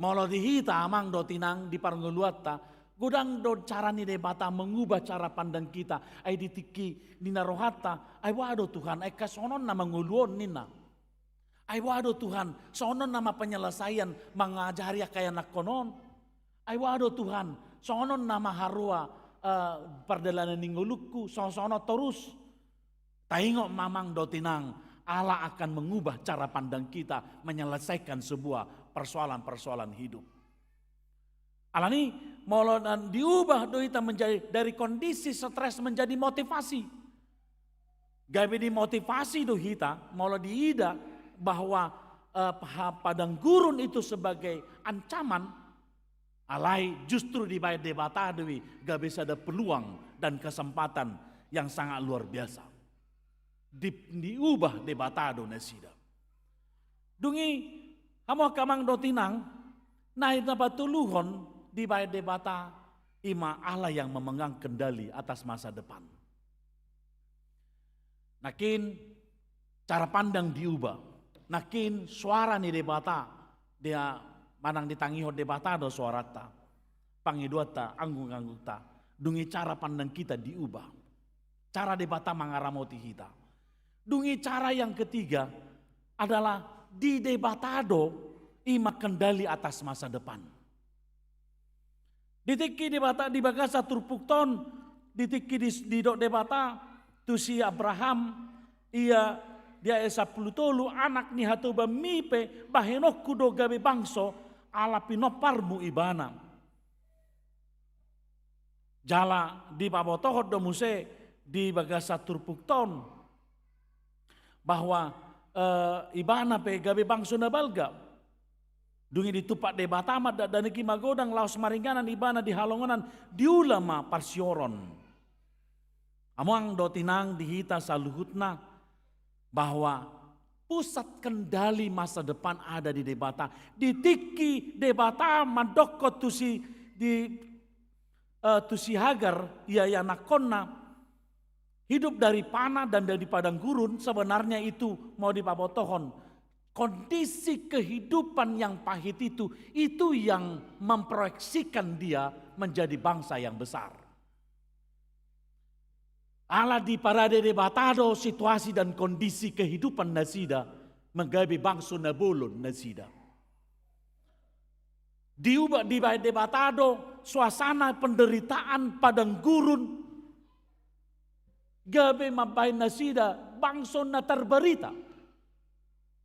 Molo dihita amang do tinang di parnguluatta, godang do cara ni debata mengubah cara pandang kita. Ai ditiki nina rohata, ai wado Tuhan, ai kasonon na manguluon nina. Ai wado Tuhan, sonon nama penyelesaian mengajari kaya nak konon. Ai wado Tuhan, sonon nama harua perdelanan ningguluku, sono terus. Taingok mamang do tinang, Allah akan mengubah cara pandang kita menyelesaikan sebuah persoalan-persoalan hidup. Allah ini mau diubah do kita menjadi dari kondisi stres menjadi motivasi. Gabe di motivasi do kita mau diida bahwa padang gurun itu sebagai ancaman, alai justru di bait debata dewi gak bisa ada peluang dan kesempatan yang sangat luar biasa. Diubah debata do nasida. Dungi hamo kamang do tinang naik dapat tuluhon di bait debata ima Allah yang memegang kendali atas masa depan. Nakin cara pandang diubah. Nakin suara ni debata dia manang ditangiho debata do suarata pangiduata anggung-anggungta dungi cara pandang kita diubah, cara debata mangaramoti kita. Dungi cara yang ketiga adalah di debatado ima kendali atas masa depan. Ditiki debata di bagasa turpukton, ditiki di dok debata tu si Abraham dia 10 tolu anak ni hatoba mipe bahenok kudo gabe bangso ala pinoparmu ibana. Jala di babotohot do muse di bagasa turpukton bahwa ibana pe gabe bangso na balga. Dungi ditupak debata amat dan iki magodang laos maringanan ibana di halonganan diulama parsioron. Amang do tinang dihita saluhutna bahwa pusat kendali masa depan ada di debata. Ditiki debata mandoko tusi Hagar ia nakonna hidup dari panah dan dari padang gurun sebenarnya itu mau dipabotohon. Kondisi kehidupan yang pahit itu yang memproyeksikan dia menjadi bangsa yang besar. Allah di parade debatado situasi dan kondisi kehidupan nasida menggabi bangsa nabulun nasida. Diubah di bait debatado suasana penderitaan padang gurun gabe mabain nasida bangsa na terberita.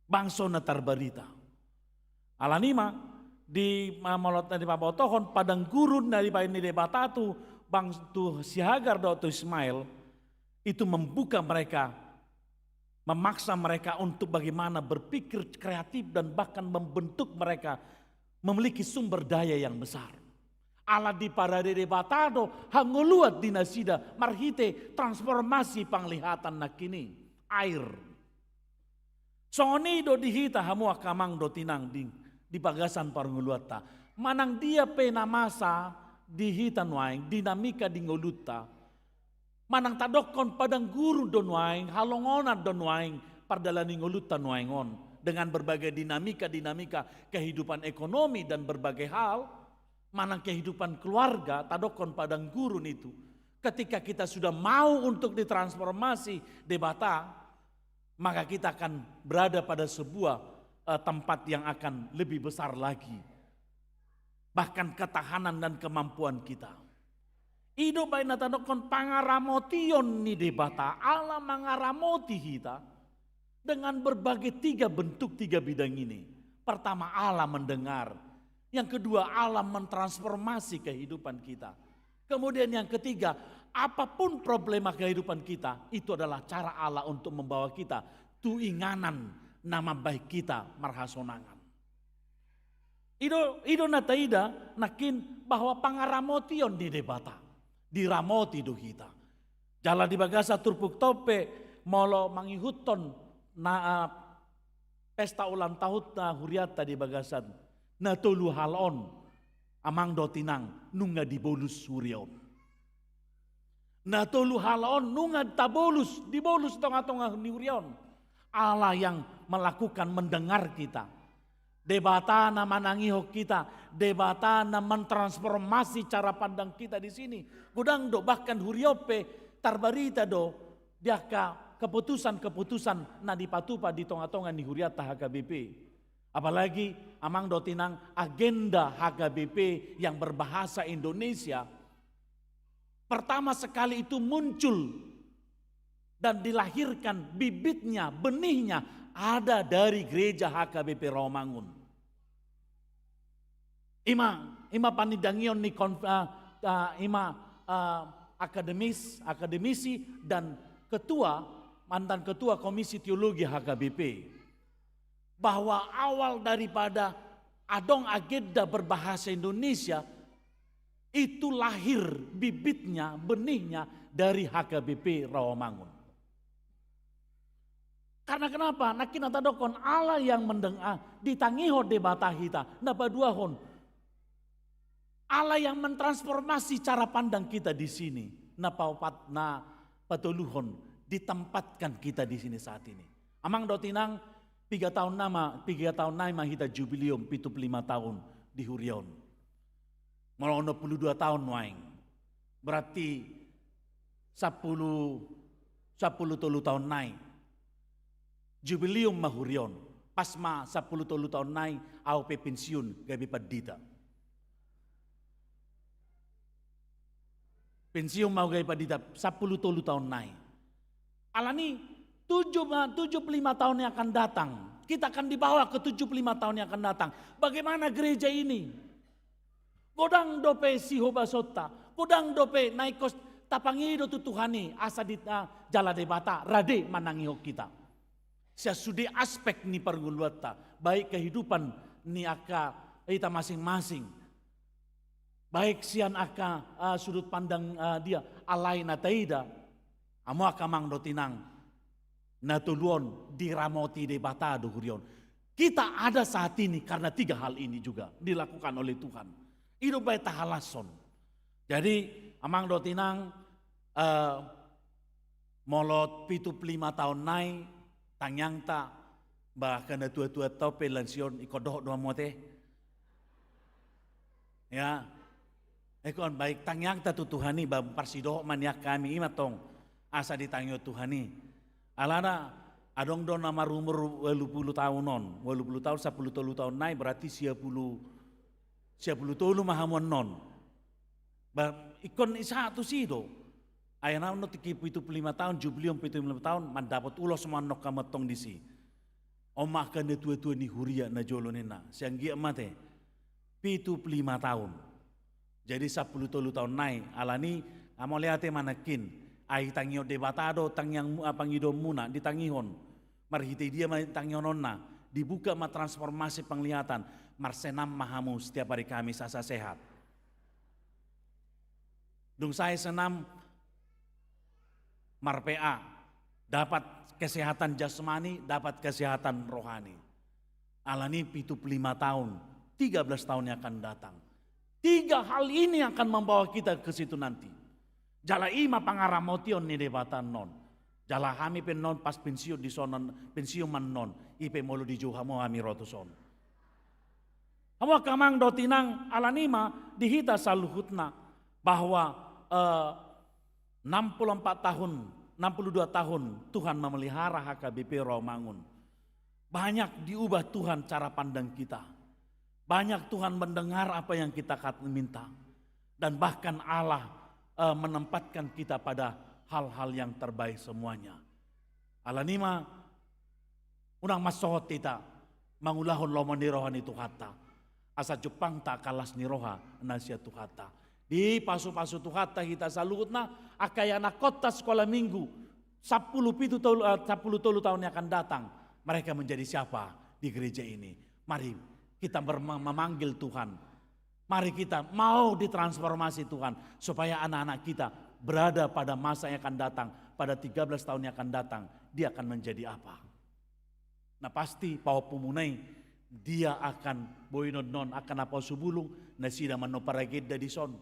Bangsa na terberita. Alanima di malot na di pabotohon padang gurun na di bait ni debatatu bangsa si Hagar do Ismail itu membuka mereka, memaksa mereka untuk bagaimana berpikir kreatif dan bahkan membentuk mereka memiliki sumber daya yang besar. Allah di parade debatado hanguluat di nasida marhite transformasi penglihatan nakini air. Soni do dihita hamua kamang do tinang di pagasan parnguluata. Manang dia pena masa dihitan waing dinamika di ngoluta. Manang tadokon padang guru don waing, halongonan don waing, pardalani ngulutan waingon. Dengan berbagai dinamika-dinamika kehidupan ekonomi dan berbagai hal, manang kehidupan keluarga, tadokon padang gurun itu. Ketika kita sudah mau untuk ditransformasi debata, maka kita akan berada pada sebuah tempat yang akan lebih besar lagi. Bahkan ketahanan dan kemampuan kita. Ido bayi natadokon pangaramotion ni debata, ala mangaramoti kita. Dengan berbagai 3 bentuk 3 bidang ini. Pertama, Allah mendengar. Yang kedua, Allah mentransformasi kehidupan kita. Kemudian yang ketiga, apapun problema kehidupan kita, itu adalah cara Allah untuk membawa kita tuinganan nama baik kita marhasonangan. Ido nataida nakin bahwa pangaramotion di debata. Diramoti do kita. Jala di bagasa turpuk tope molo mangihuton pesta ulang tahun huriata di bagasan na tolu halon amang do tinang nunga di bolus hurion na tolu halon nunga tabolus di bolus tonga-tonga ni hurion. Allah yang melakukan mendengar kita, debata na manangiho kita, debata na mentransformasi cara pandang kita di sini. Gudang do bahkan huriope tarbarita do diaka keputusan-keputusan na dipatupa di tonga-tonga ni huriata HKBP. Apalagi amang dotinang agenda HKBP yang berbahasa Indonesia. Pertama sekali itu muncul dan dilahirkan bibitnya, benihnya ada dari gereja HKBP Rawamangun. Ima panidangion ni akademisi dan mantan ketua Komisi Teologi HKBP, bahwa awal daripada adong agenda berbahasa Indonesia itu lahir bibitnya, benihnya dari HKBP Rawamangun. Karena kenapa? Nakin atadokon Allah yang mendengar ditangiho debata kita, napa dua hon. Allah yang mentransformasi cara pandang kita di sini, napa patuluhon ditempatkan kita di sini saat ini. Amang dotinang 3 tahun nama kita jubilium 75 tahun di Hurion. Malah 22 tahun waing. Berarti 10 tahun naik. Jubilium mahurion. Pasma 10 tahun naik au pe pensiun gabi padita. Pensiun mau gabi padita 10 tahun naik. Alani 75 tahun yang akan datang. Kita akan dibawa ke 75 tahun yang akan datang. Bagaimana gereja ini? Godang dope sihoba sota. Godang dope naikos tapangido tutuhani asa di jala debata rade manangiho kita. Sesudi aspek ni perguluata. Baik kehidupan ni aka kita masing-masing. Baik sian aka sudut pandang dia alai nataida. Amo akamang dotinang natuluon diramoti debata do hurion. Kita ada saat ini karena 3 hal ini juga dilakukan oleh Tuhan. Itu baik tahalason. Jadi amang dotinang molot 75 tahun naik tangyang ta bahkan tua-tua tope lansion ikodoh doa mote. Ya. Ekon baik tangyang ta tutuhani ba parsidoh maniak kami imatong asa ditangyo Tuhani. Alana adong don nama rumur 80 tahunon, 80 tahun 10 tahun naik berarti 10 tahun mahamon non. Ikon isa tu sido. Ayana no tiki 75 tahun jubilium 75 tahun mandapat ulos manok kamatong disi. Omah kan tua-tua ni huria na jolonena. Siang gia mate 75 tahun. Jadi 10 tahun naik alani amo liate manakin. Ai tangyo debatado tangyang pangidom muna ditangihon. Marhiti dia tangyonon na. Dibuka ma transformasi penglihatan. Marsenam mahamu setiap hari Kamis asa sehat. Dung saya senam marpea. Dapat kesehatan jasmani, dapat kesehatan rohani. Alani 75 tahun, 13 tahun yang akan datang. 3 hal ini akan membawa kita ke situ nanti. Jala ima pangaramotion ni debatan non. Jala kami pen non pas pensiun di sonon pensiun man non. Ipe molo di juhamo kami rotuson. Hawa kamang dotinang alanima dihita saluhutna bahwa 62 tahun Tuhan memelihara HKBP Rawamangun. Banyak diubah Tuhan cara pandang kita. Banyak Tuhan mendengar apa yang kita minta. Dan bahkan Allah menempatkan kita pada hal-hal yang terbaik semuanya. Alanima unang masohot kita mangulahon lomon nirohan itu kata. Asa Jepang tak kalas niroha nasia tuhata. Di pasu-pasu tuhata kita salutna akayana kota sekolah minggu 10 tahun yang akan datang. Mereka menjadi siapa di gereja ini? Mari kita memanggil Tuhan. Mari kita mau ditransformasi Tuhan supaya anak-anak kita berada pada masa yang akan datang, pada 13 tahun yang akan datang, dia akan menjadi apa? Nah pasti Pau Pumunai dia akan boinon non akan apa subulung nasida manno parageda di son.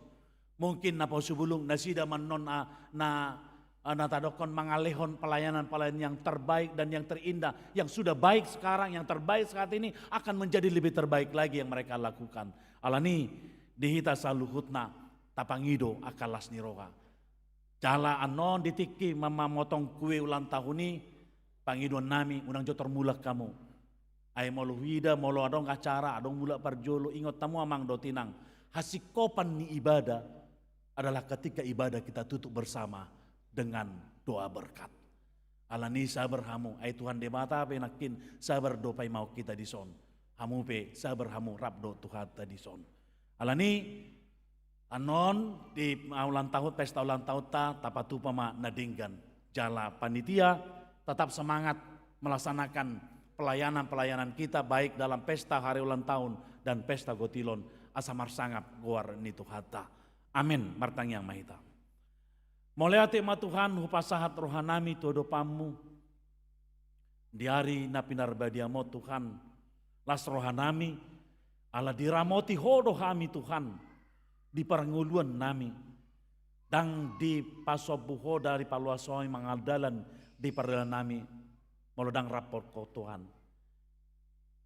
Mungkin apa subulung nasida mannon na tadokon mangalehon pelayanan yang terbaik dan yang terindah, yang sudah baik sekarang, yang terbaik saat ini akan menjadi lebih terbaik lagi yang mereka lakukan. Alani dihita saluhutna tapangido akalas niroga. Jala anon ditiki mama motong kue ulang tahun ini pangiduan nami unang jotor mulak kamu. Ay molo wida molo adong acara adong mulak parjolo ingot tamu amang dotinang. Hasikopan ni ibadah adalah ketika ibadah kita tutup bersama dengan doa berkat. Alani sabar hamu ay Tuhan de mata penakin sabar dopai mau kita di son. Hamu pe sabar hamu rabdo Tuhan tadi son. Alani anon di ulang tahun pesta ulang tahun ta tapatu pama nadinggan jala panitia tetap semangat melaksanakan pelayanan kita baik dalam pesta hari ulang tahun dan pesta gotilon asamar sangap goar ni Tuhata. Amin martang yang mahita. Mulai tema Tuhan hupasahat rohanami todo pamu di hari napinarbadiamo Tuhan. Las rohanami ala diramoti hodo kami Tuhan di peranguluan nami dan di pasobuho dari paluasoi mangadalan di perdalan nami molodang rapor ko Tuhan.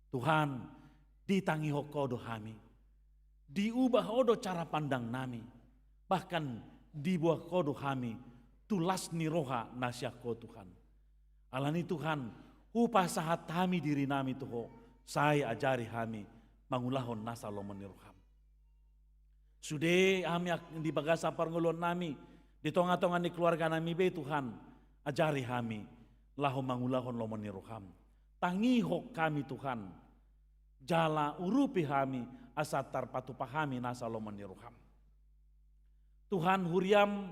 Tuhan ditangi hokodo kami diubah hodo cara pandang nami bahkan dibuah kodo kami tulas niroha nasyako Tuhan. Alani Tuhan upah sahat kami diri nami tuho. Saya ajari kami mangulahon nasa lomon niroham. Sudah kami di bagasa parngulon nami di tonga-tonga ni keluarga nami be Tuhan ajari kami lahon mangulahon lomon niroham. Tangihok kami Tuhan jala urupi kami asatar patupah kami nasa lomon niroham. Tuhan huriam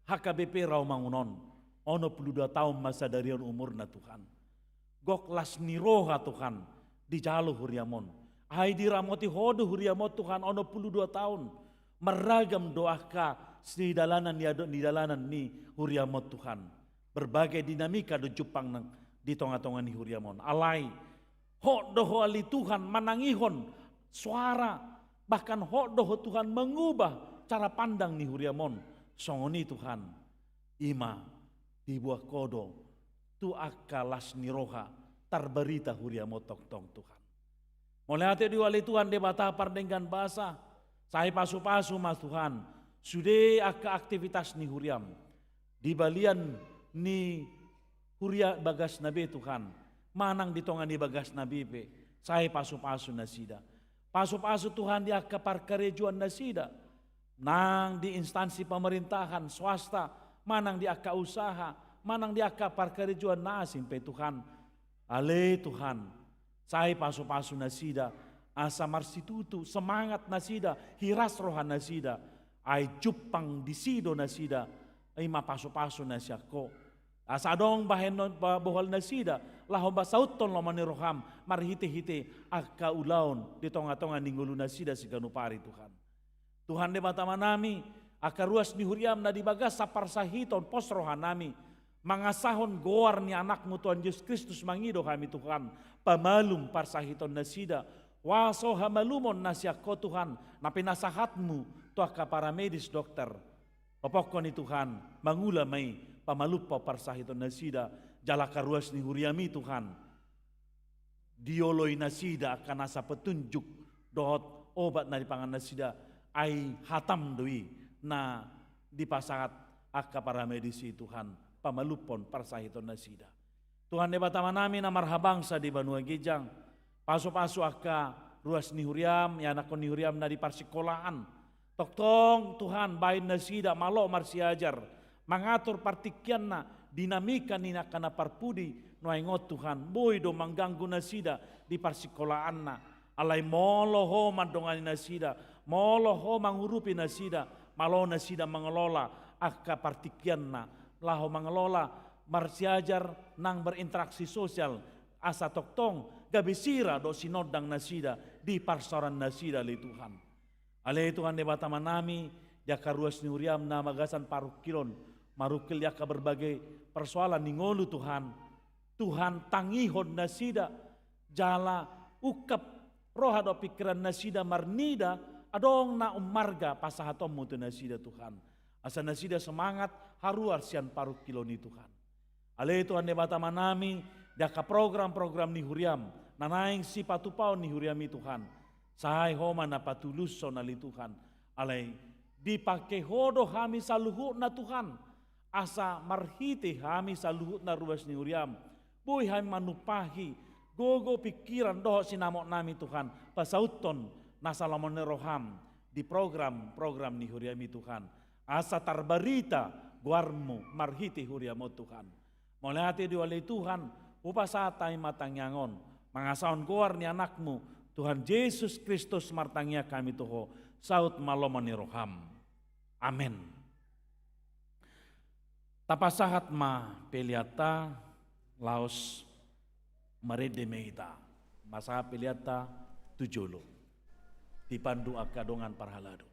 HKBP Rawamangunon ono 22 tahun masa darion umurna Tuhan. Gok las niroha Tuhan di jalo huriamon. Hai diramoti hodo huriamot Tuhan ono 22 tahun. Meragam doaka di dalanan ni huriamot Tuhan. Berbagai dinamika do Jepang di tonga-tonga ni huriamon. Alai hodo ali Tuhan manangihon suara bahkan hodo Tuhan mengubah cara pandang ni huriamon. Songoni Tuhan ima dibuah kodo tu akalas niroha tarbarita huriamot tong Tuhan. Mulai hati diwali Tuhan debata pardenggan bahasa. Saya pasu-pasu mas Tuhan. Sudah aka aktivitas ni huriam. Di balian ni huria bagas nabi Tuhan. Manang ditongan di bagas nabi pe. Saya pasu-pasu nasida. Pasu-pasu Tuhan di aka parkarejuan nasida. Nang di instansi pemerintahan swasta. Manang di aka usaha. Manang di aka parkarejuan nasim pe Tuhan. Ale Tuhan, saya pasu-pasu nasida, asa marsitutu, semangat nasida, hiras rohan nasida, ay jupang disido nasida, ay mapasu-pasu nasyako. Asa dong bahenon bohol nasida, lahom basauton lo maniroham, marhite-hite, akka ulaon, di tonga-tonga ninggulu nasida si ganupari Tuhan. Tuhan de mata manami, akka ruas ni huriam na dibagas sapar sahiton pos rohan nami, mangasahon goar ni anakmu Tuhan Yesus Kristus mangido kami Tuhan. Pamalum parsahiton nasida. Waso hamalumon nasyako Tuhan. Napinasahatmu tuaka para medis dokter. Popokon Tuhan, mangulamai pamalupa parsahito nasida, jalaka ruas ni huriami Tuhan. Dioloi nasida akan asa petunjuk dohot obat na dipangan nasida ai hatam doi na dipasangat akka para medisi Tuhan pamalupon parsahito nasida. Tuhan debatama namin na marhabangsa di Banua Gijang paso-paso akka ruas ni huriam ya anak ni huriam na di parsikolaan. Toktong Tuhan bain nasida malo marsiajar mangatur partikian na dinamika nina kana parpudi noengot Tuhan boy do mengganggu nasida di parsikolahan na alai moloho mandongan nasida moloho mangurupi nasida malo nasida mengelola akka partikian na laho mengelola marsiajar nang berinteraksi sosial asa toktong gabisira do sinodang nasida di parsoran nasida li Tuhan. Ale Tuhan debatama nami jaka ruas ni huriam na magasan parukilon marukil jaka berbagai persoalan ningolu Tuhan. Tuhan tangihon nasida jala ukap roha do pikiran nasida marnida adong na umarga pasahatomu tu nasida Tuhan. Asa nasida semangat haruar sian parukilon ni Tuhan. Ale Tuhan debatama nami jaka program-program ni huriam nanaing si patupau ni huriami Tuhan. Sahai homa na patulus sonali Tuhan. Alai dipakai hodo hami saluhut na Tuhan. Asa marhiti hami saluhut na ruas ni huriam. Boy hami manupahi. Gogo pikiran doho sinamok nami Tuhan. Pasauton nasalamon roham. Di program-program ni huriami Tuhan. Asa tarbarita guarmu marhiti huriamo Tuhan. Mulai hati diwali Tuhan. Upasatay matangyangon. Mangasaon guar ni anakmu. Tuhan Yesus Kristus martangnya kami toho saut malomani roham. Amin. Tapasahat ma peliata laos maredemeita. Masa peliata tujolo. Dipandu akadongan parhalado.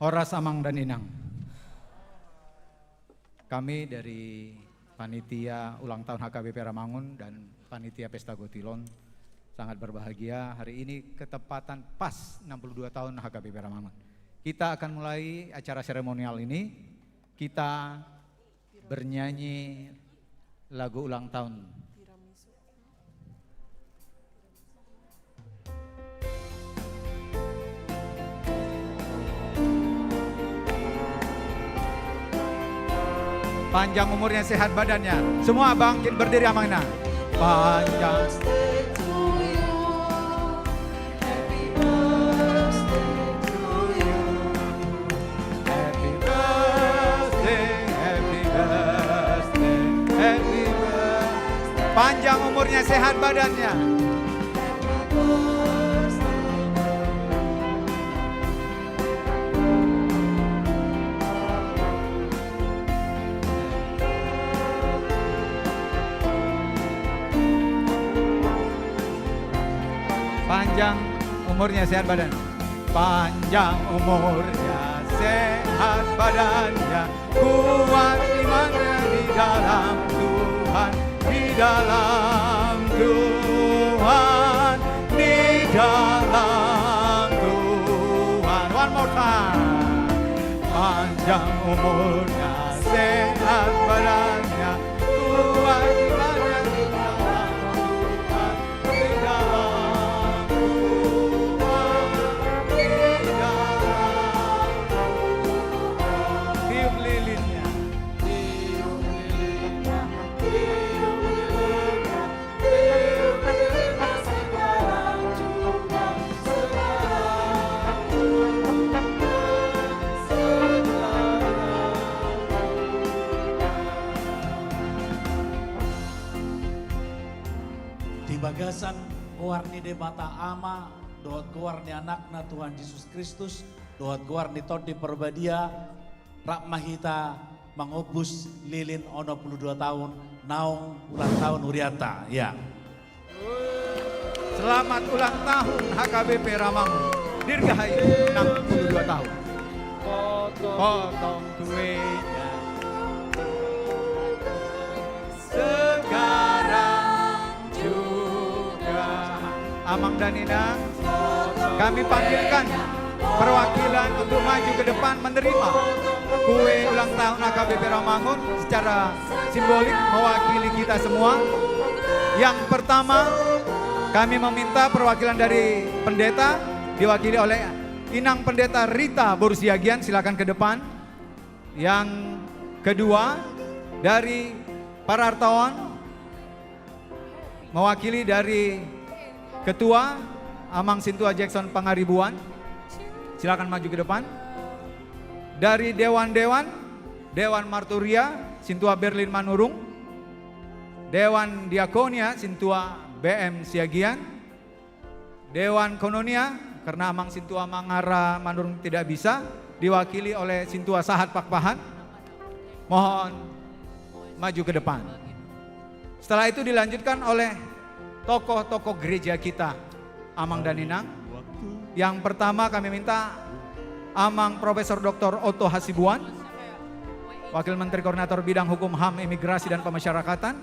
Horas, Amang, dan Inang. Kami dari Panitia Ulang Tahun HKBP Rawamangun dan Panitia Pesta Gotilon sangat berbahagia hari ini ketepatan pas 62 tahun HKBP Rawamangun. Kita akan mulai acara seremonial ini, kita bernyanyi lagu ulang tahun. Panjang umurnya, sehat badannya. Semua bangkit berdiri, Amangna. Panjang. Panjang umurnya, sehat badannya. Panjang umurnya, sehat badan. Panjang umurnya, sehat badannya, kuat imannya di dalam Tuhan, di dalam Tuhan, di dalam Tuhan. One more time. Panjang umurnya, sehat badannya, kuat imannya di dalam Tuhan, di dalam Tuhan, di dalam Tuhan. Tiup lilinnya, tiup lilinnya, tiup lilinnya, tiup lilinnya sekarang juga, sekarang juga, sekarang. Di bagasan keluarni debata ama, doat keluarni anakna Tuhan Yesus Kristus, doat keluarni todi perbadia, rak mahita mangobus lilin ono 22 tahun, naung ulang tahun Uriata, ya. Selamat ulang tahun HKBP Rawamangun. Dirgahayu 62 tahun. Potong kuenya. Sekarang juga. Amang dan Inang, kami panggilkan perwakilan untuk maju ke depan menerima kue ulang tahun HKBP Rawamangun secara simbolik mewakili kita semua. Yang pertama, kami meminta perwakilan dari pendeta diwakili oleh Inang Pendeta Rita Borusiagian, silakan ke depan. Yang kedua, dari para hartawan mewakili dari Ketua Amang Sintua Jackson Pangaribuan, silakan maju ke depan. Dari Dewan-Dewan, Dewan Marturia Sintua Berlin Manurung, Dewan Diakonia Sintua BM Siagian, Dewan Kononia karena Amang Sintua Mangara Manurung tidak bisa, diwakili oleh Sintua Sahat Pakpahan. Mohon maju ke depan. Setelah itu dilanjutkan oleh tokoh-tokoh gereja kita, Amang dan Inang. Yang pertama kami minta Amang Profesor Dr. Otto Hasibuan, Wakil Menteri Koordinator Bidang Hukum, HAM, Imigrasi dan Pemasyarakatan.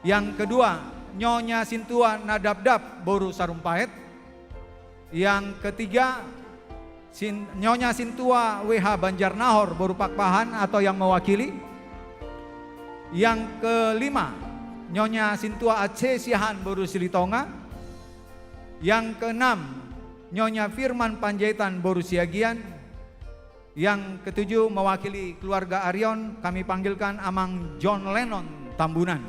Yang kedua, Nyonya Sintua Nadabdab Boru Sarumpait. Yang ketiga, Nyonya Sintua WH Banjarnahor Boru Pakpahan atau yang mewakili. Yang kelima, Nyonya Sintua Aceh Siahan Boru Silitonga. Yang keenam, Nyonya Firman Panjaitan Boru Siagian. Yang ketujuh, mewakili keluarga Arion, kami panggilkan Amang John Lennon Tambunan.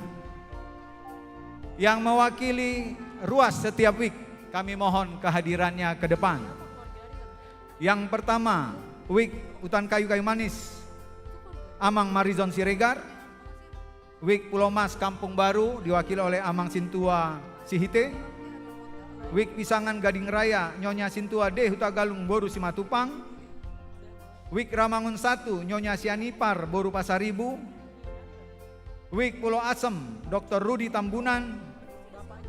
Yang mewakili Ruas Setiap Week, kami mohon kehadirannya ke depan. Yang pertama, Week Hutan Kayu-Kayu Manis, Amang Marizon Siregar. Week Pulau Mas Kampung Baru diwakili oleh Amang Sintua Sihite. Week Pisangan Gading Raya, Nyonya Sintua D Hutagalung Boru Simatupang. Week Rawamangun 1, Nyonya Sianipar Boru Pasaribu. Week Pulau Asem, Dr. Rudi Tambunan.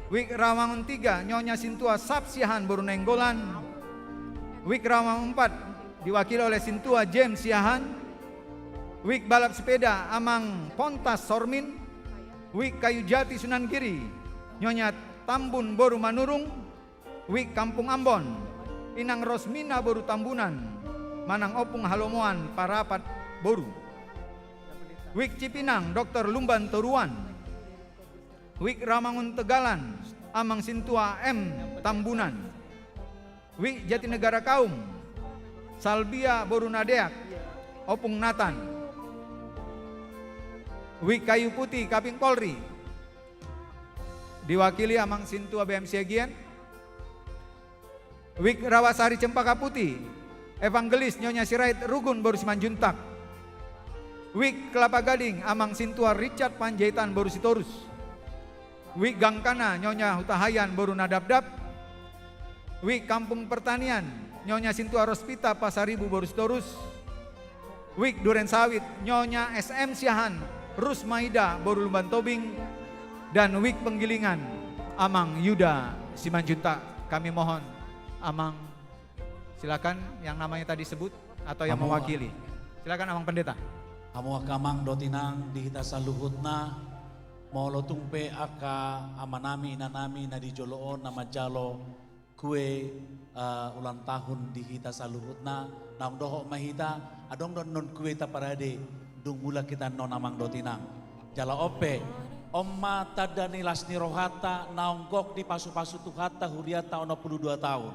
Week Rawamangun 3, Nyonya Sintua Sapsiahan Boru Nenggolan. Week Rawamangun 4, diwakili oleh Sintua James Siahan. Wik balap sepeda Amang Pontas Sormin. Wik kayu jati Sunan Giri Nyonya Tambun Boru Manurung. Wik Kampung Ambon Inang Rosmina Boru Tambunan. Manang Opung Halomoan Parapat Boru. Wik Cipinang Dr. Lumban Toruan. Wik Ramangun Tegalan Amang Sintua M Tambunan. Wik Jatinegara Kaum Salbia Boru Nadeak Opung Natan. Wik Kayu Putih Kaping Polri diwakili Amang Sintua BMC Gian. Wik Rawasari Cempaka Putih Evangelis Nyonya Sirait Rugun Boru Simanjuntak. Wik Kelapa Gading Amang Sintua Richard Panjaitan Boru Sitorus. Wik Gangkana Nyonya Hutahayan Boru Nadabdab. Wik Kampung Pertanian Nyonya Sintua Rospita Pasaribu Boru Sitorus. Wik Duren Sawit Nyonya SM Siahan Rus Maida Boru Lumban Tobing. Dan Wik Penggilingan Amang Yuda Simanjuntak. Kami mohon Amang, silakan yang namanya tadi sebut atau yang mewakili. Silakan Amang Pendeta. Amo akamang dotinang dihita saluhutna molo tungpe aka amanami inanami na di joloon na majalo kue ulang tahun dihita saluhutna naong doho mahita adong don non kue ta parade dung mula kita non amang dotinang jala ope omma tada nilas nirohata naong gok di pasu-pasu tuhata huriata ono 22 tahun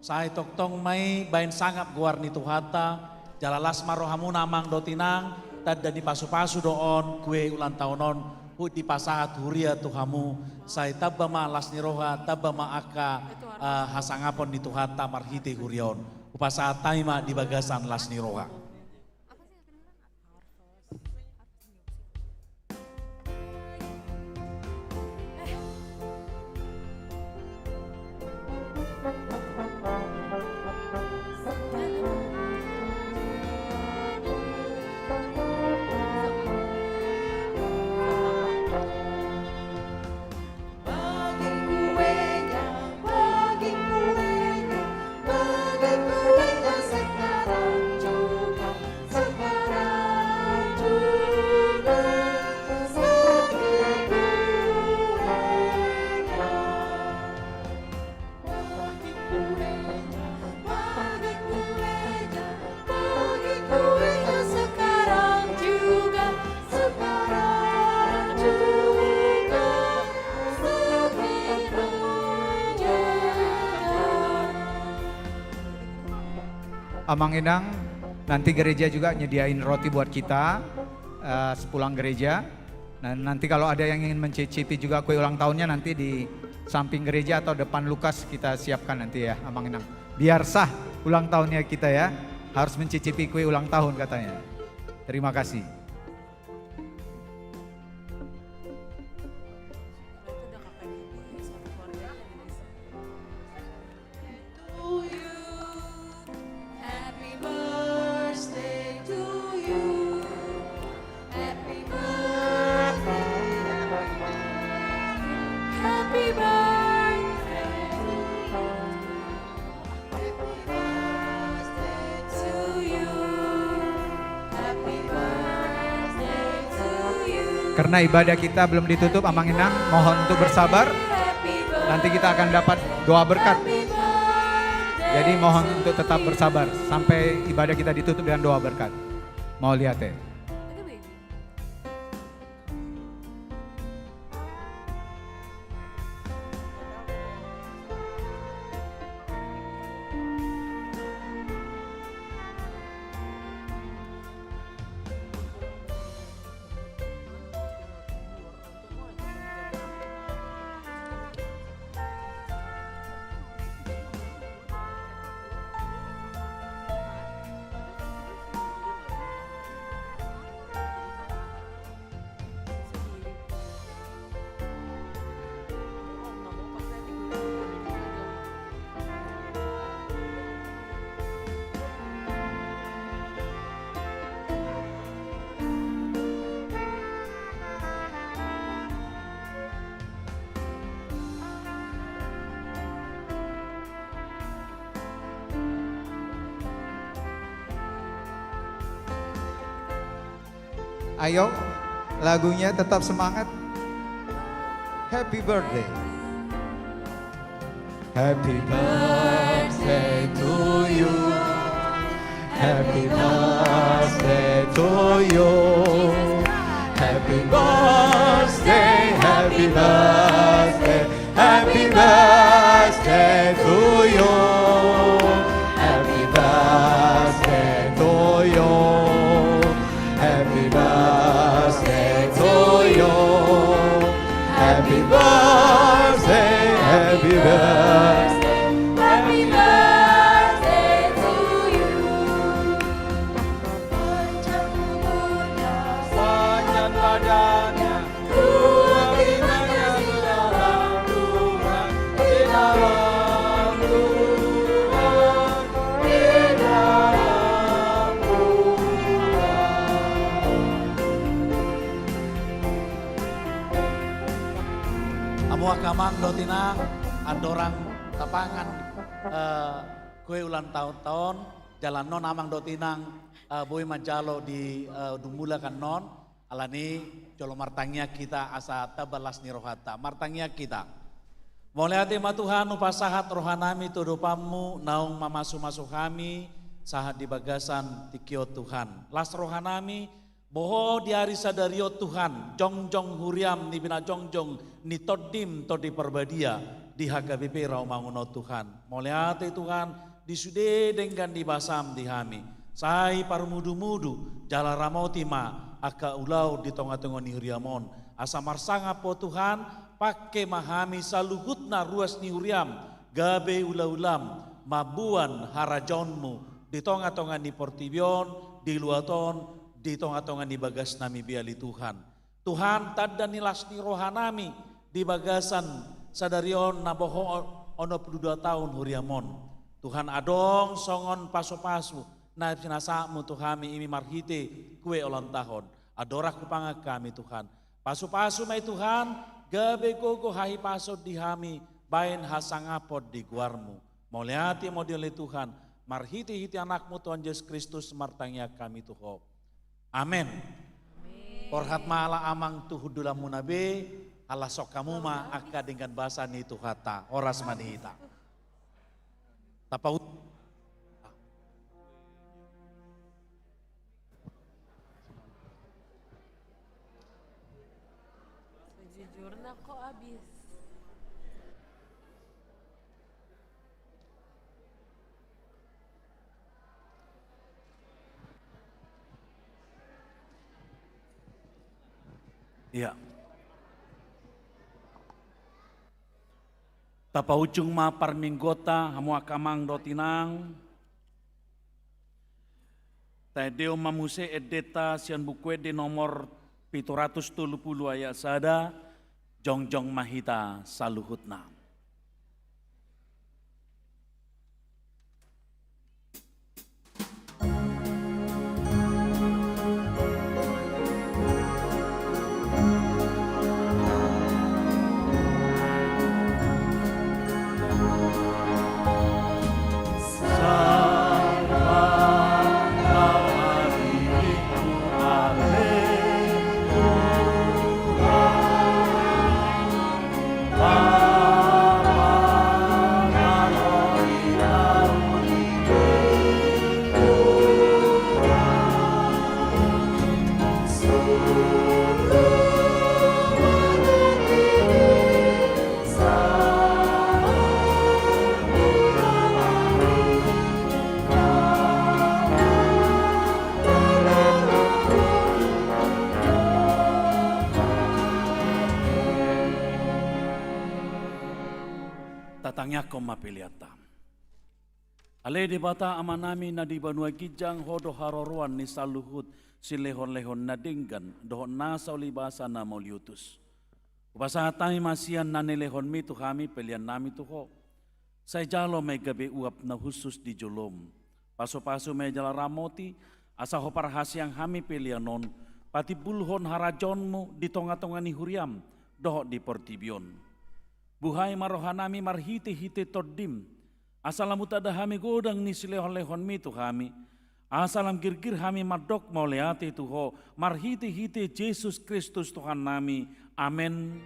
saya toktong mai bain sangap guar ni tuhata jala lasma rohamuna amang dotinang tada di pasu-pasu doon kue ulang tahunon di pasahat huria tuhamu saya tabama las niroha tabama aka hasangapon di tuhata marhite hurion upasahat taima di bagasan las niroha. Amang Inang, nanti gereja juga nyediain roti buat kita sepulang gereja. Nah, nanti kalau ada yang ingin mencicipi juga kue ulang tahunnya nanti di samping gereja atau depan Lukas kita siapkan nanti ya Amang Inang. Biar sah ulang tahunnya kita ya, harus mencicipi kue ulang tahun katanya. Terima kasih. Karena ibadah kita belum ditutup Amang Inang, mohon untuk bersabar. Nanti kita akan dapat doa berkat. Jadi mohon untuk tetap bersabar sampai ibadah kita ditutup dengan doa berkat. Mau lihat ya. Ayo, lagunya tetap semangat. Happy birthday. Happy birthday to you. Happy birthday to you. Happy birthday, happy birthday, happy birthday to you. Happy birthday to you. Happy birthday to you. Happy birthday, happy birthday. Happy birthday to you. Panjang badannya, tua imannya di dalam Tuhan, di dalam Tuhan, di dalam Amu akamang dotina andorang tapangan kue ulang tahun jalan non amang dotinang boy majalo di dumula kan non alani jolo martangnya kita asa tabalas ni rohata martangnya kita boleh hati ma Tuhan upasahat rohanami tudupamu naung mamasu kami sahat di bagasan tikio Tuhan las rohanami boho di hari sadario Tuhan jongjong huriam ni bina jongjong ni todim todi perbadia di HKBP Rawamangun Tuhan moliate Tuhan disude dengan dibasam di hami sai parmudu-mudu jala ramotima aka ulau di tengah-tengah ni huriamon asa marsanga po Tuhan pakai mahami saluhutna ruas ni huriam gabe ulam mabuan harajonmu di tengah-tengah ni portibion di luaton di tengah-tengah di bagas nami biali Tuhan. Tuhan tadda nilas ni rohanami di bagasan sadarion naboho ono 22 tahun huriamon. Tuhan adong songon paso-paso na sinasamu Tuhami imi marhite kue ulang tahun. Adorak kupanga kami Tuhan. Paso-paso may Tuhan gabe gogo hahi paso di hami bain hasangapod di guarmu. Moliati modeli Tuhan marhiti-hiti anakmu Tuhan Yesus Kristus martangnya kami Tuhan. Amin. Porhat mala amang tuhudula munabe ala sok kamu ma akka dengan bahasa ni tuhata oras manihita. Tapaut Sejujurnya kok habis. ya. Tapa ujung ma parminggota hamu akamang dotinang. Tadeo mamuse edeta sian bukwe di nomor 730 ayat sada jongjong mahita saluhutna. Tatangnya kau mapiliata. Ale di bata amanami na di banua gijang hodo haroruan ni saluhut si lehon-lehon na dinggan dohon nasa ulibasa na moliutus. Upasa hatami masian na nilehon mi tu kami pelian nami tu ho. Say jalo may gabi uap na husus di julom. Paso-paso may jala ramoti asa ho parhasyang hami pelianon pati bulhon harajonmu di tonga-tonga ni huriam doho di portibion. Buhay marohanami marhiti-hiti todim. Asalamu tada hami godang ni silehon-lehon mi tu kami. Asalam girgir hami madok mauleate Tuho, marhiti-hiti Yesus Kristus Tuhan nami. Amin.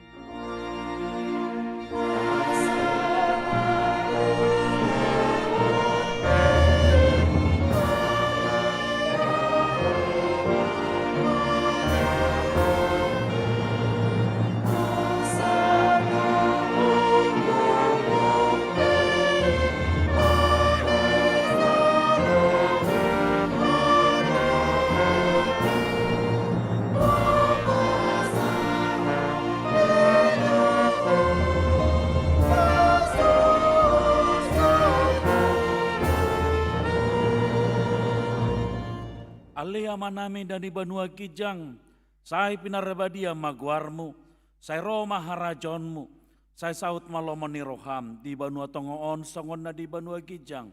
Alea manami dari Banua Kijang, sai pinarabadia maguarmu, sai Roma harajonmu, sai saut malomoni roham di Banua Tongoon songon na di Banua Kijang.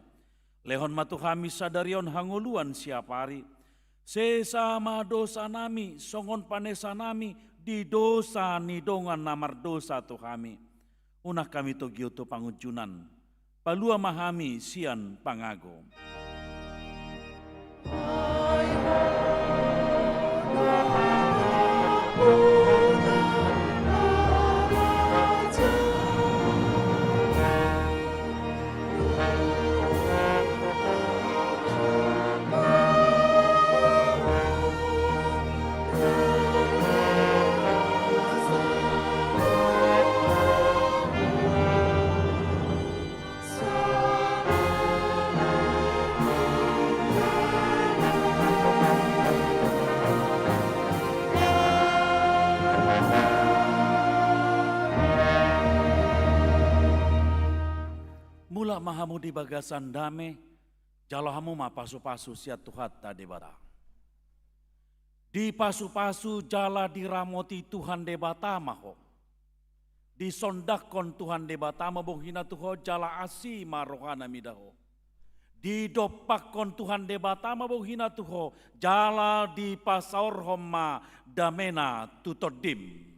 Lehon matuhami sadarion hanguluan siapari, sesama dosa nami, songon panesa nami, di dosa nidongan namar dosa tuhami. Unah kami togiyo to pangujunan, palua mahami sian pangago. Mula mahamu di bagasan dame, jalahamu ma pasu-pasu siat Tuhan tadi bata. Di pasu-pasu jala diramoti Tuhan debata maho. Di sondakon Tuhan debata mabonghina Tuho jala asi marohana midaho. Di dopakon Tuhan debata mabonghina Tuho jala di pasaur homa damena tutodim.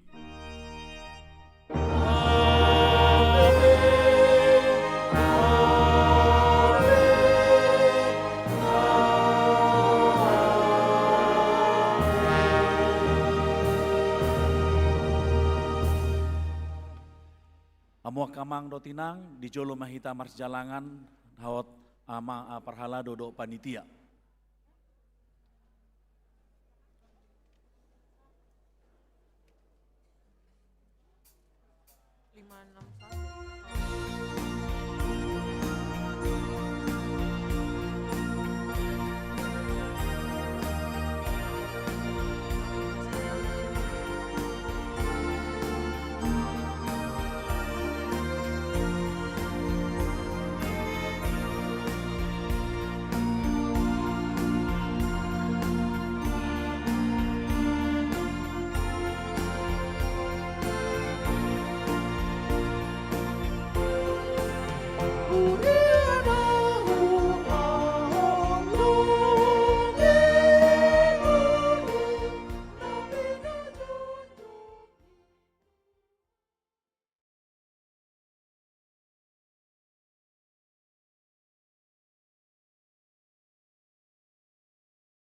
Amua kamang do tinang di jolo mahita mars jalangan hawat ama parhala dodok panitia.